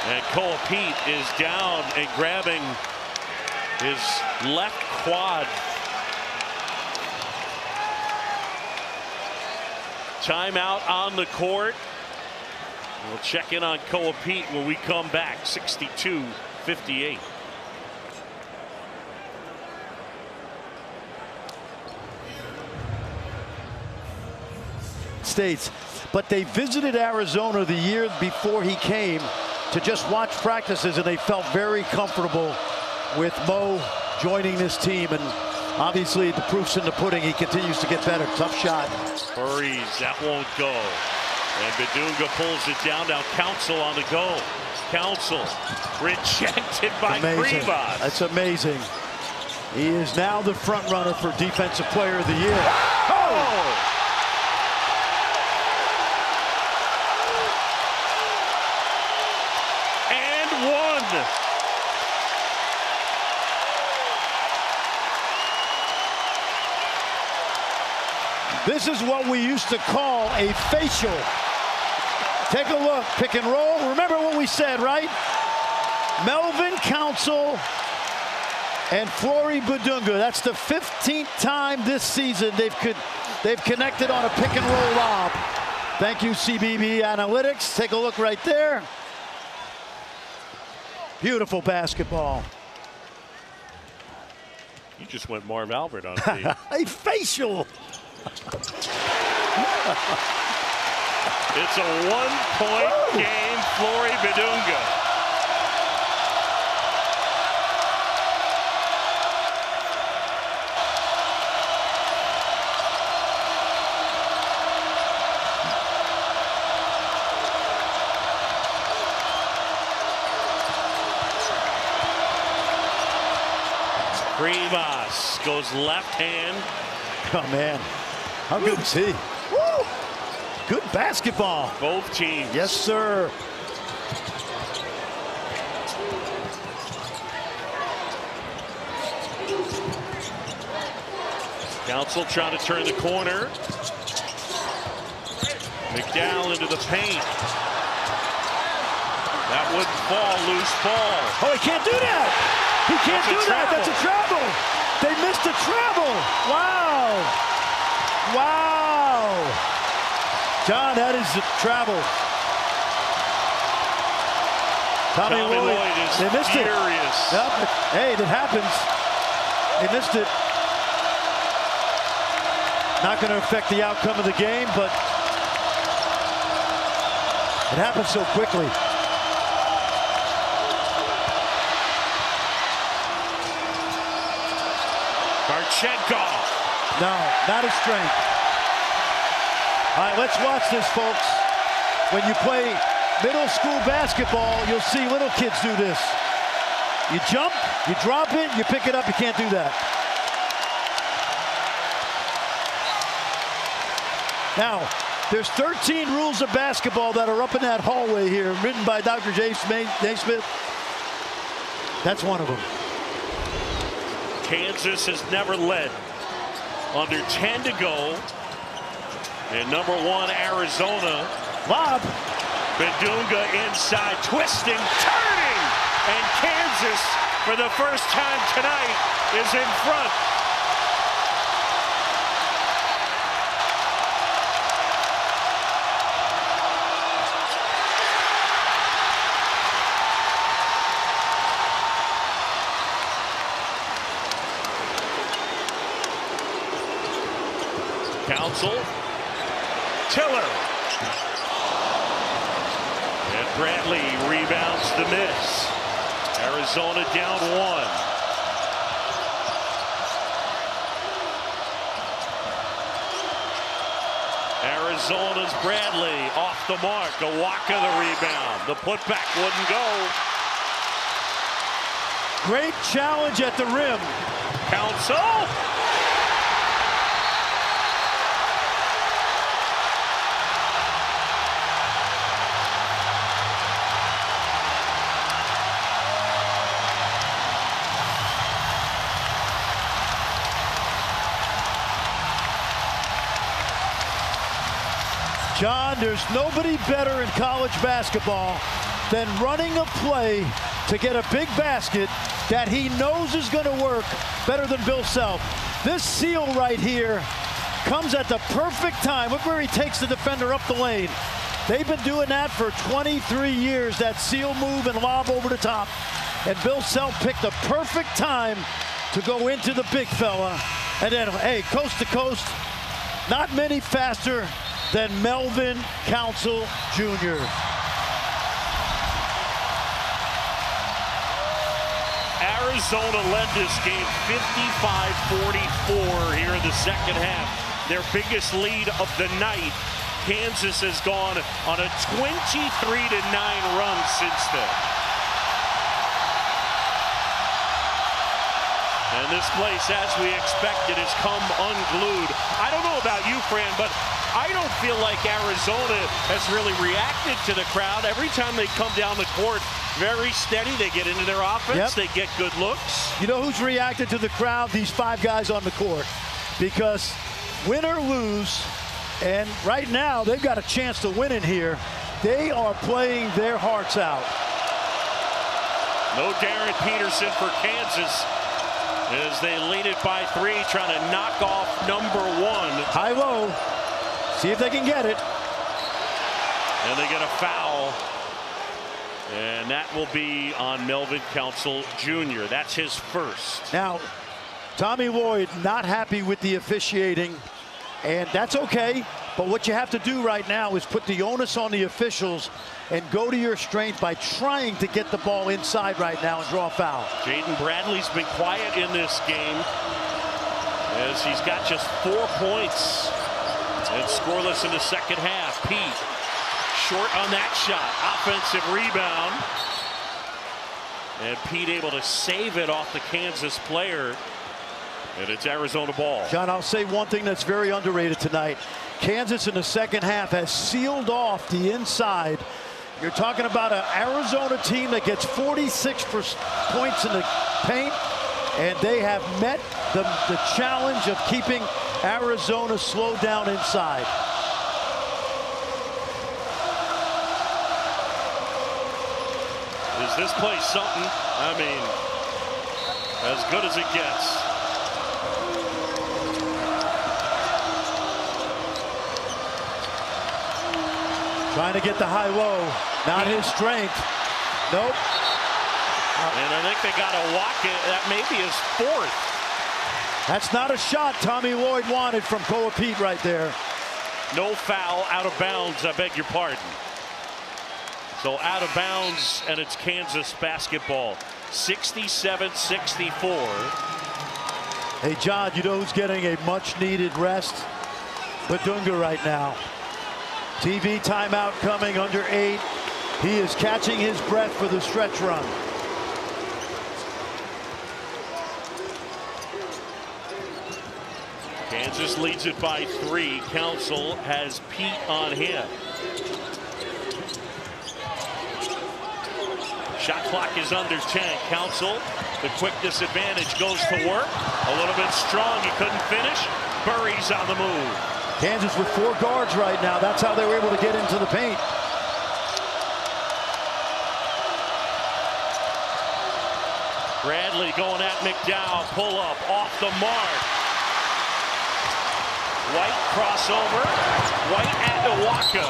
And Cole Pete is down and grabbing his left quad. Timeout on the court. We'll check in on Koa Pete when we come back. 62-58. States. But they visited Arizona the year before he came to just watch practices, and they felt very comfortable with Mo joining this team. And obviously the proof's in the pudding. He continues to get better. Tough shot. Hurries, that won't go. And Bidunga pulls it down. Now Council on the go. Council rejected by Rivas. That's amazing. He is now the front runner for Defensive Player of the Year. Oh! And one. This is what we used to call a facial. Take a look, pick and roll. Remember what we said, right? Melvin Council and Flory Bidunga. That's the 15th time this season they've connected on a pick and roll lob. Thank you, CBB Analytics. Take a look right there. Beautiful basketball. You just went Marv Albert on me. A facial. It's a one-point game, Flory Bidunga. Rivas goes left hand. Oh, man. How good is he? Woo! Good basketball. Both teams. Yes, sir. Council trying to turn the corner. McDowell into the paint. That wouldn't fall. Loose ball. Oh, he can't do that. He can't do that. That's a travel. They missed a travel. Wow. Wow. John, that is a travel. Tommy Lloyd is they missed furious. It. Yep. Hey, that happens. They missed it. Not going to affect the outcome of the game, but it happened so quickly. Marchenko. No, not his strength. All right, let's watch this, folks. When you play middle school basketball, you'll see little kids do this. You jump, you drop it, you pick it up, you can't do that. Now, there's 13 rules of basketball that are up in that hallway here, written by Dr. Jay Smith. That's one of them. Kansas has never led. Under 10 to go. And number 1, Arizona. Lob. Bidunga inside, twisting, turning. And Kansas, for the first time tonight, is in front. Council, Tiller, and Bradley rebounds the miss. Arizona down 1. Arizona's Bradley off the mark. Awaka the rebound. The putback wouldn't go. Great challenge at the rim. Council. John, there's nobody better in college basketball than running a play to get a big basket that he knows is going to work better than Bill Self. This seal right here comes at the perfect time. Look where he takes the defender up the lane. They've been doing that for 23 years, that seal move and lob over the top. And Bill Self picked the perfect time to go into the big fella. And then, hey, coast to coast, not many faster than Melvin Council Jr. Arizona led this game 55-44 here in the second half. Their biggest lead of the night. Kansas has gone on a 23-9 run since then. And this place, as we expected, has come unglued. I don't know about you, Fran, but I don't feel like Arizona has really reacted to the crowd. Every time they come down the court, very steady. They get into their offense. They get good looks. You know who's reacted to the crowd? These 5 guys on the court. Because win or lose, and right now they've got a chance to win in here, they are playing their hearts out. No Darren Peterson for Kansas as they lead it by 3, trying to knock off number 1. High-low. See if they can get it. And they get a foul. And that will be on Melvin Council Jr. That's his first. Now, Tommy Lloyd not happy with the officiating, and that's okay. But what you have to do right now is put the onus on the officials and go to your strength by trying to get the ball inside right now and draw a foul. Jaden Bradley's been quiet in this game as he's got just 4 points and scoreless in the second half. Pete short on that shot. Offensive rebound. And Pete able to save it off the Kansas player. And it's Arizona ball. John, I'll say one thing that's very underrated tonight. Kansas in the second half has sealed off the inside. You're talking about an Arizona team that gets 46 points in the paint, and they have met the challenge of keeping Arizona slowed down inside. Is this place something? I mean, as good as it gets. Trying to get the high-low. Not his strength. Nope. And I think they got to walk it. That may be his 4th. That's not a shot Tommy Lloyd wanted from Koa Pete right there. No foul, out of bounds. I beg your pardon. So out of bounds, and it's Kansas basketball. 67-64. Hey, John, you know who's getting a much-needed rest? Badunga right now. TV timeout coming, under 8. He is catching his breath for the stretch run. Kansas leads it by 3. Council has Pete on him. Shot clock is under 10. Council, the quick disadvantage, goes to work. A little bit strong. He couldn't finish. Burry's on the move. Kansas with 4 guards right now. That's how they were able to get into the paint. Bradley going at McDowell. Pull up off the mark. White crossover. White at Nwaka.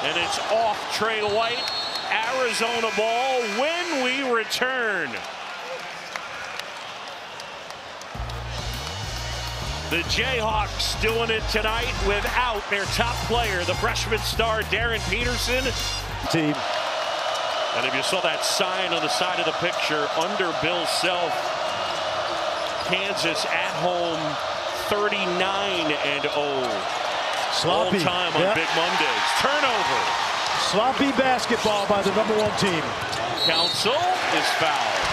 And it's off Trey White. Arizona ball when we return. The Jayhawks doing it tonight without their top player, the freshman star Darren Peterson. Team. And if you saw that sign on the side of the picture, under Bill Self, Kansas at home 39-0. Sloppy. All time on Big Mondays. Turnover. Sloppy basketball by the #1 team. Council is fouled.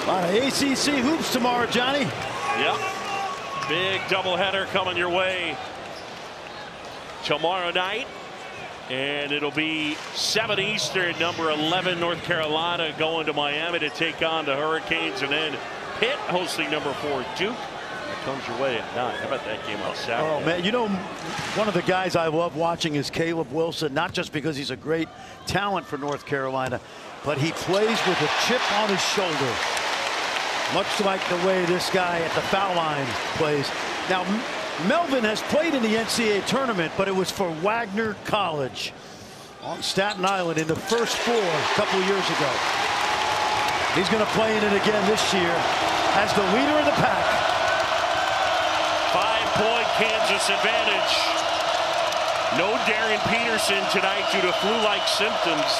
A lot of ACC hoops tomorrow, Johnny. Yep. Big doubleheader coming your way tomorrow night. And it'll be 7 Eastern, number 11 North Carolina going to Miami to take on the Hurricanes. And then Pitt hosting number 4 Duke. That comes your way at 9. How about that game on Saturday? Oh, man. You know, one of the guys I love watching is Caleb Wilson, not just because he's a great talent for North Carolina, but he plays with a chip on his shoulder. Much like the way this guy at the foul line plays. Now, Melvin has played in the NCAA tournament, but it was for Wagner College on Staten Island in the first 4 a couple of years ago. He's going to play in it again this year. as the leader of the pack. 5-point Kansas advantage. No Darian Peterson tonight due to flu-like symptoms.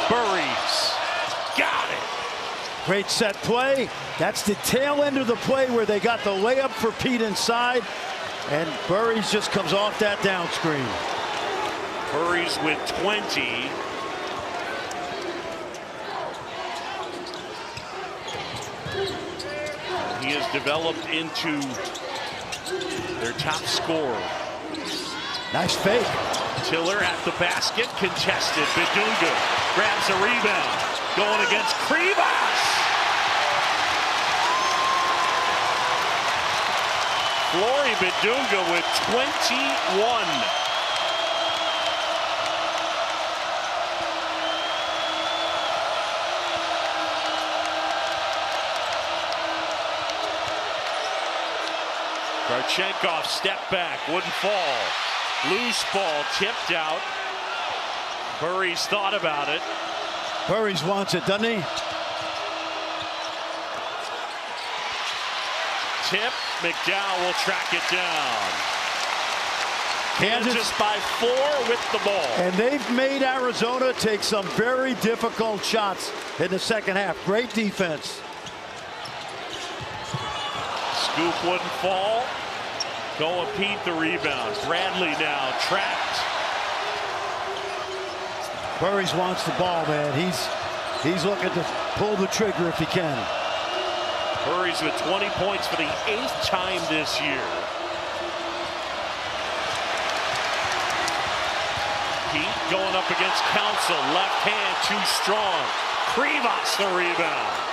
Burries got it. Great set play. That's the tail end of the play where they got the layup for Pete inside. And Burries just comes off that down screen. Burries with 20. He has developed into their top scorer. Nice fake. Tiller at the basket, contested. Bidunga grabs a rebound. Going against Krivas. Flory Bidunga with 21. Karchenkov step back, wouldn't fall. Loose ball tipped out. Burries thought about it. Burries wants it, doesn't he? Tip, McDowell will track it down. Kansas by 4 with the ball. And they've made Arizona take some very difficult shots in the second half. Great defense. Scoop wouldn't fall. Going Pete the rebound. Bradley now trapped. Burries wants the ball, man. He's looking to pull the trigger if he can. Burries with 20 points for the 8th time this year. Pete going up against Council. Left hand too strong. Krivas the rebound.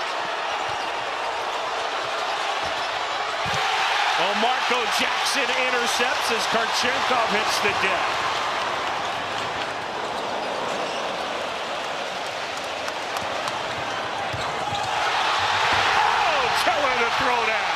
Oh, Marco Jackson intercepts as Karchenkov hits the deck. Oh, Tiller to throw down.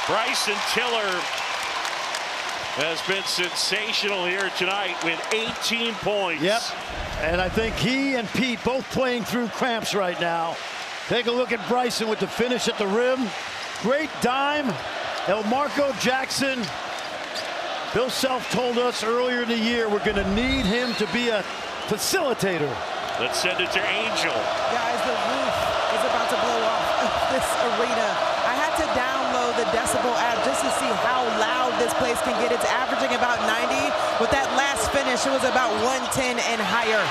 Bryson Tiller has been sensational here tonight with 18 points. Yep. And I think he and Pete both playing through cramps right now. Take a look at Bryson with the finish at the rim. Great dime. Elmarko Jackson. Bill Self told us earlier in the year we're going to need him to be a facilitator. Let's send it to Angel. Guys, the roof is about to blow off this arena. I had to download the Decibel app just to see how loud this place can get. It's averaging about 90. With that last finish, it was about 110 and higher.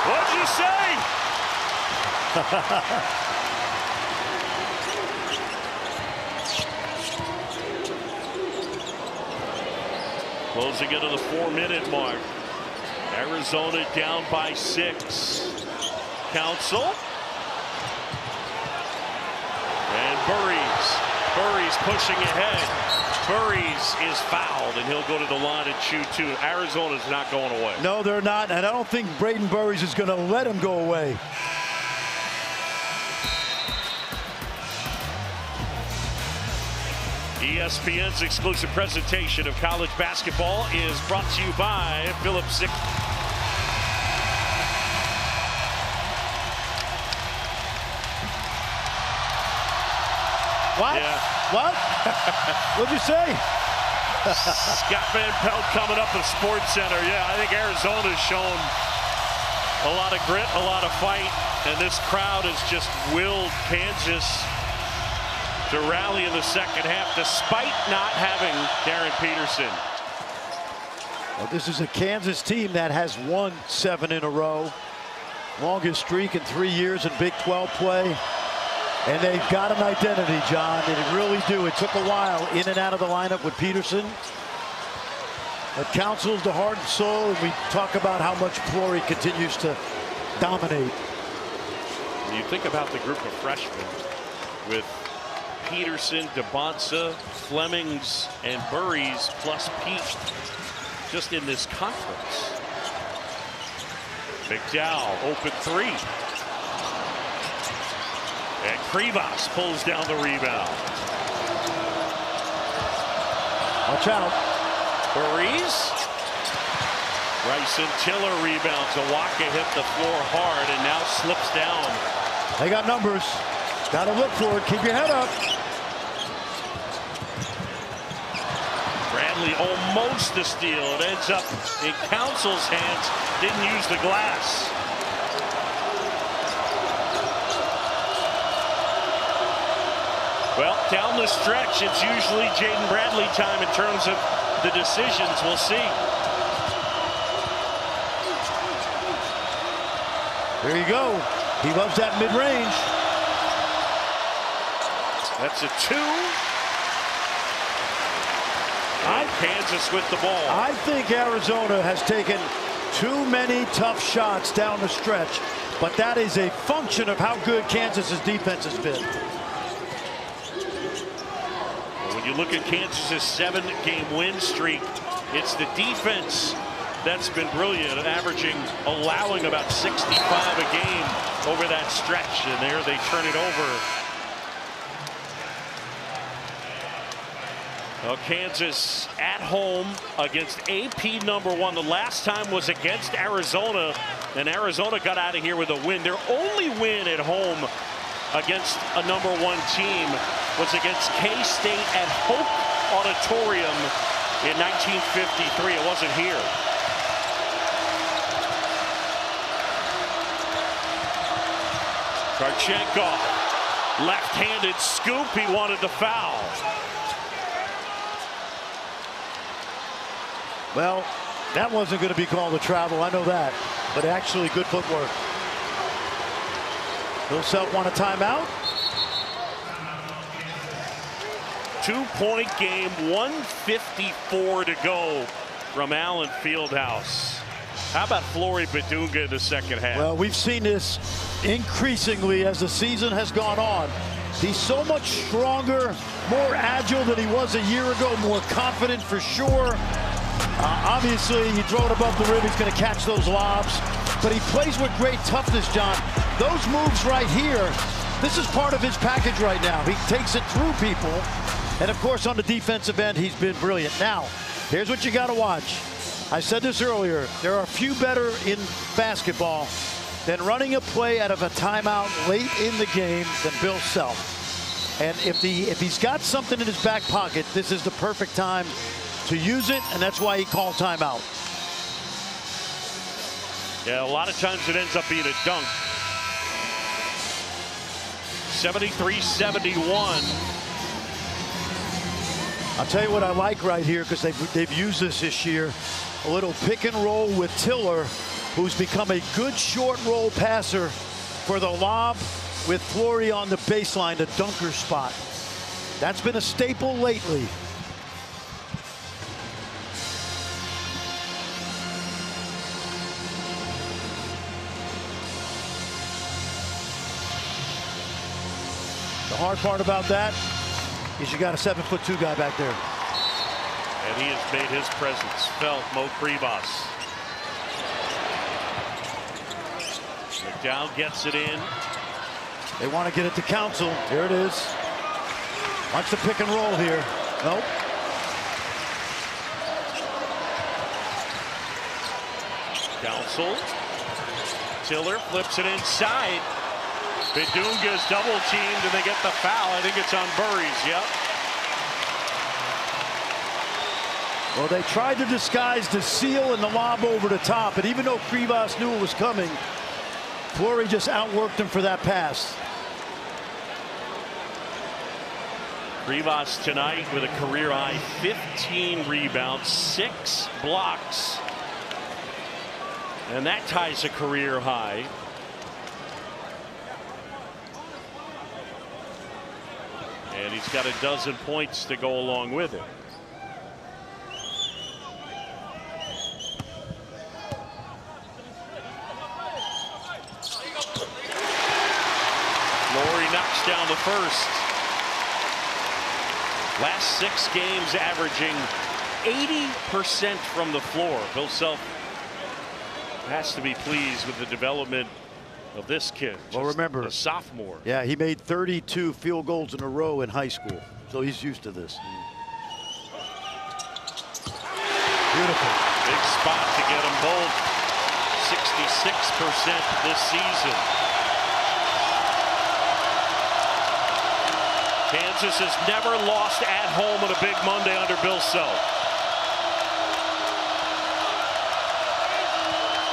What'd you say? Closing into the 4-minute mark. Arizona down by 6. Council. And Burries pushing ahead. Burries is fouled, and he'll go to the line and shoot 2. Arizona's not going away. No, they're not, and I don't think Braden Burries is going to let him go away. ESPN's exclusive presentation of college basketball is brought to you by Phillips 6. What? Yeah. What? What'd you say? Scott Van Pelt coming up at Sports Center. Yeah, I think Arizona's shown a lot of grit, a lot of fight, and this crowd has just willed Kansas to rally in the second half despite not having Darren Peterson. Well, this is a Kansas team that has won 7 in a row. Longest streak in 3 years in Big 12 play. And they've got an identity, John. They really do. It took a while in and out of the lineup with Peterson. But Council's the heart and soul, and we talk about how much Flory continues to dominate. You think about the group of freshmen with Peterson, DeBonsa, Flemings, and Burries, plus Pete. just in this conference. McDowell, open three. And Krivas pulls down the rebound. Watch out. Burries. Bryson Tiller rebounds. Awaka hit the floor hard and now slips down. They got numbers. Got to look for it. Keep your head up. Bradley almost a steal. It ends up in Council's hands. Didn't use the glass. Well, down the stretch, it's usually Jaden Bradley time in terms of the decisions. We'll see. There you go. He loves that mid-range. That's a two. Kansas with the ball. I think Arizona has taken too many tough shots down the stretch, but that is a function of how good Kansas's defense has been. When you look at Kansas's 7-game win streak, it's the defense that's been brilliant, allowing about 65 a game over that stretch, and there they turn it over. Well, Kansas at home against AP #1. The last time was against Arizona, and Arizona got out of here with a win. Their only win at home against a #1 team was against K-State at Hope Auditorium in 1953. It wasn't here. Karchenkov, left-handed scoop. He wanted the foul. Well, that wasn't going to be called a travel. I know that, but actually good footwork. Bill Self want a timeout. 2-point game, 1:54 to go from Allen Fieldhouse. How about Flory Bidunga in the second half? Well, we've seen this increasingly as the season has gone on. He's so much stronger, more agile than he was a year ago, more confident for sure. Obviously, you throw it above the rim, he's going to catch those lobs. But he plays with great toughness, John. Those moves right here, this is part of his package right now. He takes it through people. And, of course, on the defensive end, he's been brilliant. Now, here's what you got to watch. I said this earlier. There are few better in basketball than running a play out of a timeout late in the game than Bill Self. And if he's got something in his back pocket, this is the perfect time to use it, and that's why he called timeout. Yeah, a lot of times it ends up being a dunk. 73-71. I'll tell you what I like right here, because they've used this year. A little pick and roll with Tiller, who's become a good short roll passer for the lob with Flory on the baseline, the dunker spot. That's been a staple lately. The hard part about that is you got a 7'2" guy back there. And he has made his presence felt. Mo Krivas. McDowell gets it in. They want to get it to Council. Here it is. Watch the pick and roll here. Nope. Council. Tiller flips it inside. Bidunga's double teamed and they get the foul. I think it's on Burries. Yep. Well, they tried to disguise the seal and the lob over the top, and even though Krivas knew it was coming, Flory just outworked him for that pass. Krivas tonight with a career high 15 rebounds, 6 blocks. And that ties a career high. And he's got a dozen points to go along with it. Flory knocks down the first. Last 6 games averaging 80% from the floor. Bill Self has to be pleased with the development of this kid. Well, remember, a sophomore. Yeah, he made 32 field goals in a row in high school, so he's used to this. Beautiful. Big spot to get them both. 66% this season. Kansas has never lost at home on a big Monday under Bill Self.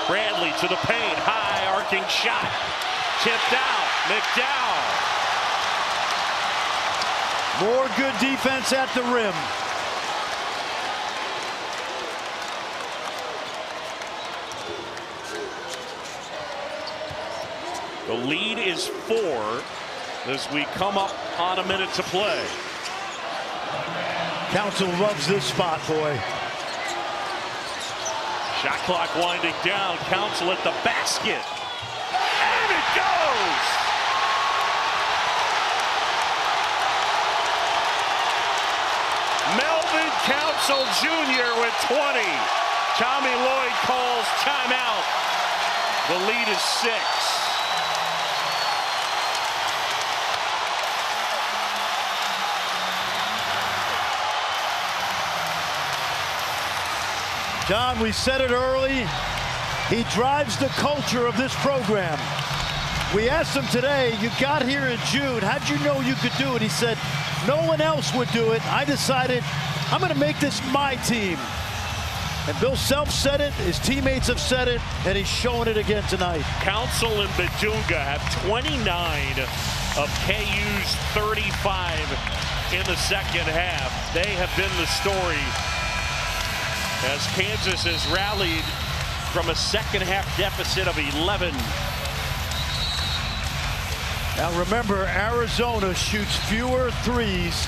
Bradley to the paint, high arcing shot, tipped out, McDowell. More good defense at the rim. The lead is 4 as we come up on a minute to play. Council loves this spot, boy. Shot clock winding down. Council at the basket. And it goes! Melvin Council Jr. with 20. Tommy Lloyd calls timeout. The lead is 6. John, we said it early. He drives the culture of this program. We asked him today, you got here in June. How'd you know you could do it? He said, no one else would do it. I decided I'm going to make this my team. And Bill Self said it, his teammates have said it, and he's showing it again tonight. Council and Badunga have 29 of KU's 35 in the second half. They have been the story as Kansas has rallied from a second half deficit of 11. Now remember, Arizona shoots fewer threes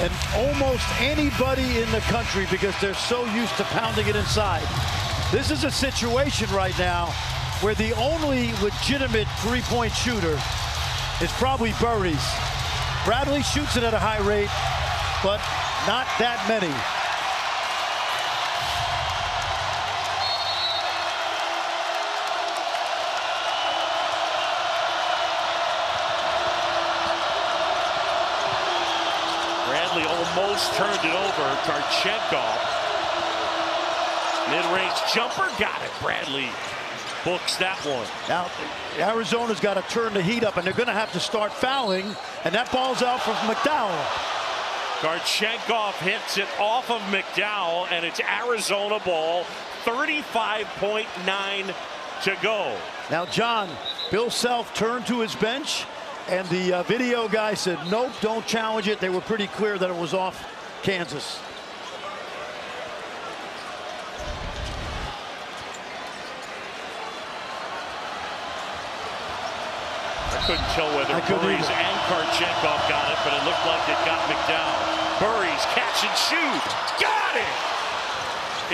than almost anybody in the country because they're so used to pounding it inside. This is a situation right now where the only legitimate three-point shooter is probably Burries. Bradley shoots it at a high rate, but not that many. Almost turned it over. Tarchenkov. Mid-range jumper. Got it. Bradley books that one. Now, Arizona's got to turn the heat up, and they're going to have to start fouling, and that ball's out from McDowell. Tarchenkov hits it off of McDowell, and it's Arizona ball. 35.9 to go. Now, John, Bill Self turned to his bench, and the video guy said, nope, don't challenge it. They were pretty clear that it was off Kansas. I couldn't tell whether Burries and Tarchenkov got it, but it looked like it got McDowell. Burries catch and shoot. Got it!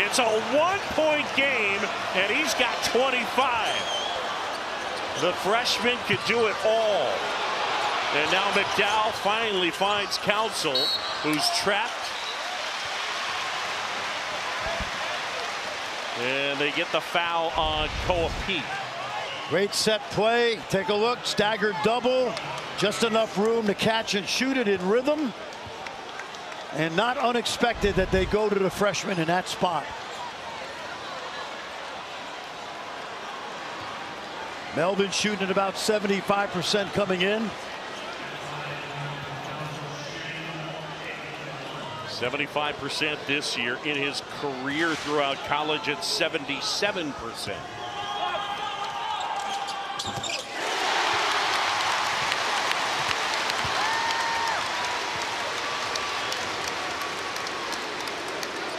It's a one-point game, and he's got 25. The freshman could do it all. And now McDowell finally finds Council, who's trapped. And they get the foul on Koa Pete. Great set play. Take a look. Staggered double. Just enough room to catch and shoot it in rhythm. And not unexpected that they go to the freshman in that spot. Melvin shooting at about 75% coming in. 75% this year. In his career throughout college at 77%.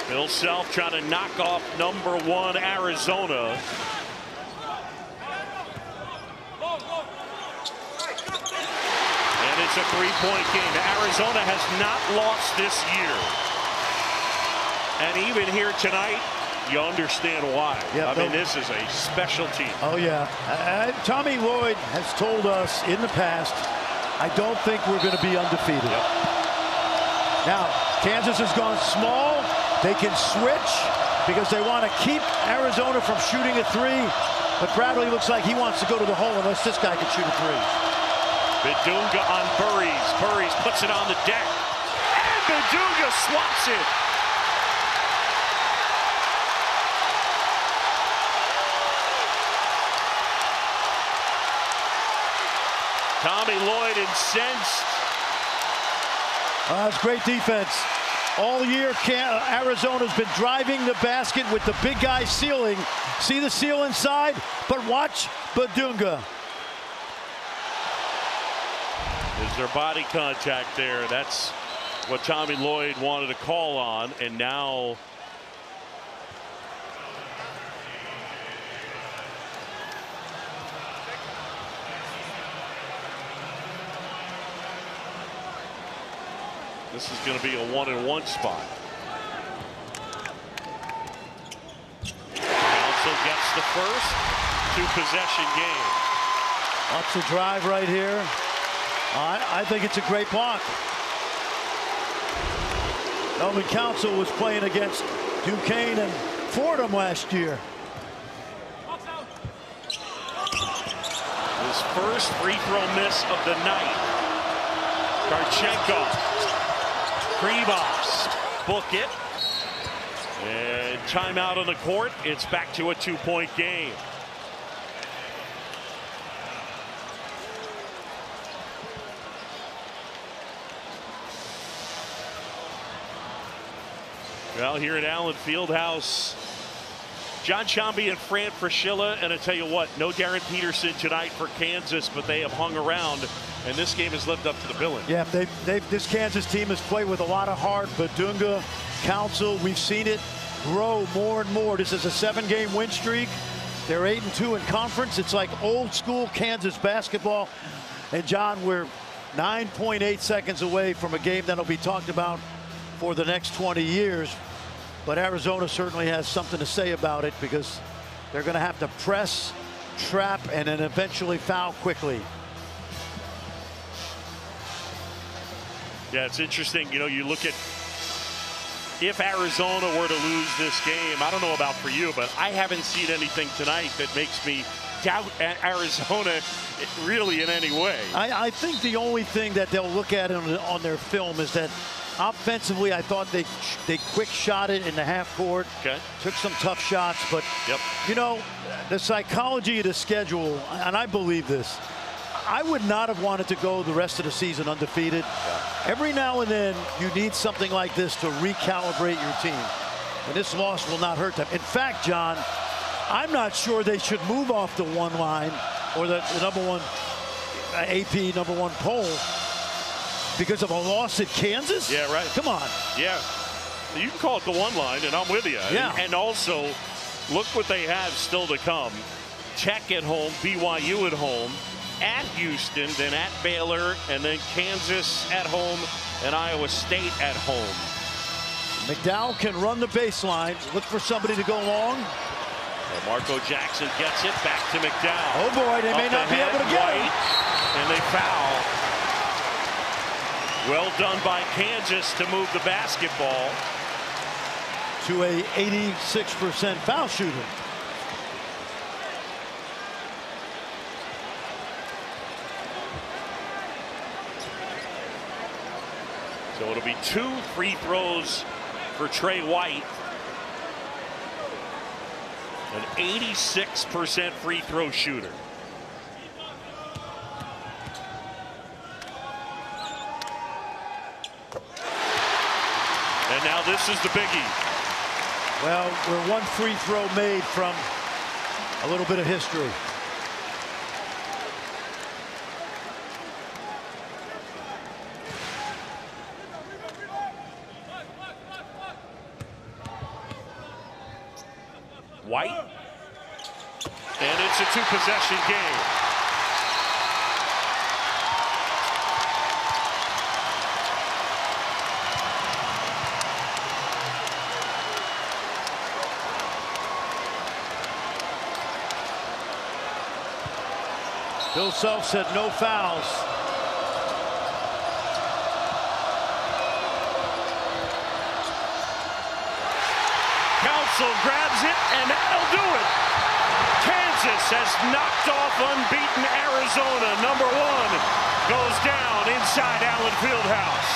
Bill Self trying to knock off #1 Arizona. And it's a three-point game. Arizona has not lost this year. And even here tonight, you understand why. Yep, I mean, this is a special team. Oh, yeah. Tommy Lloyd has told us in the past, I don't think we're going to be undefeated. Yep. Now, Kansas has gone small. They can switch because they want to keep Arizona from shooting a three. But Bradley looks like he wants to go to the hole unless this guy can shoot a three. Bidunga on Burries. Burries puts it on the deck. And Bidunga swats it. Tommy Lloyd incensed. That's great defense. All year, Arizona's been driving the basket with the big guy sealing. See the seal inside, but watch Bidunga. Is there body contact there? That's what Tommy Lloyd wanted to call on, and now this is going to be a 1-and-1 spot. Council gets the first. 2-possession game. Watch the drive right here. I think it's a great block. Melvin Council was playing against Duquesne and Fordham last year. His first free throw miss of the night. Karchenko. Krivas book it. And timeout on the court. It's back to a 2-point game. Well, here at Allen Fieldhouse, John Sciambi and Fran Fraschilla, and I tell you what, no Darren Peterson tonight for Kansas, but they have hung around, and this game has lived up to the billing. Yeah, this Kansas team has played with a lot of heart. Bidunga, Council, we've seen it grow more and more. This is a 7-game win streak. They're 8-2 in conference. It's like old school Kansas basketball. And John, we're 9.8 seconds away from a game that'll be talked about for the next 20 years. But Arizona certainly has something to say about it because they're going to have to press, trap, and then eventually foul quickly. Yeah, it's interesting. You know, you look at if Arizona were to lose this game, I don't know about for you, but I haven't seen anything tonight that makes me doubt Arizona really in any way. I think the only thing that they'll look at on their film is that offensively, I thought they quick shot it in the half court. Okay. Took some tough shots, but you know, the psychology of the schedule, and I believe this, I would not have wanted to go the rest of the season undefeated. Every now and then, you need something like this to recalibrate your team. And this loss will not hurt them. In fact, John, I'm not sure they should move off the 1 line or the number 1 AP number 1 poll because of a loss at Kansas. Yeah, right. Come on. Yeah. You can call it the 1 line, and I'm with you. Yeah. And also, look what they have still to come. Tech at home, BYU at home, at Houston, then at Baylor, and then Kansas at home, and Iowa State at home. McDowell can run the baseline. Look for somebody to go long. Well, Marco Jackson gets it back to McDowell. Oh boy, they may not be able to get it. And they foul. Well done by Kansas to move the basketball to a 86% foul shooter. So it'll be 2 free throws for Trey White. An 86% free throw shooter. And now this is the biggie. Well, we're 1 free throw made from a little bit of history. White. And it's a 2-possession game. Bill Self said no fouls. Russell grabs it, and that'll do it. Kansas has knocked off unbeaten Arizona. Number 1 goes down inside Allen Fieldhouse.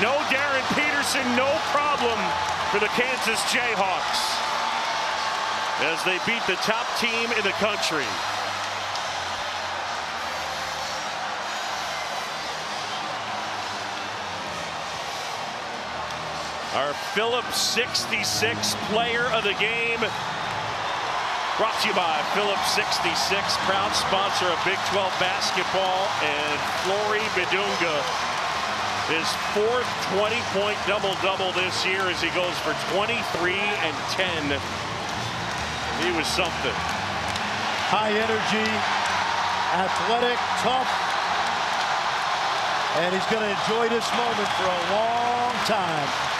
No Darren Peterson, no problem for the Kansas Jayhawks as they beat the top team in the country. Our Phillips 66 player of the game, brought to you by Phillips 66, proud sponsor of Big 12 basketball, and Flory Bidunga, his 4th 20-point double-double this year as he goes for 23 and 10. He was something. High energy, athletic, tough, and he's going to enjoy this moment for a long time.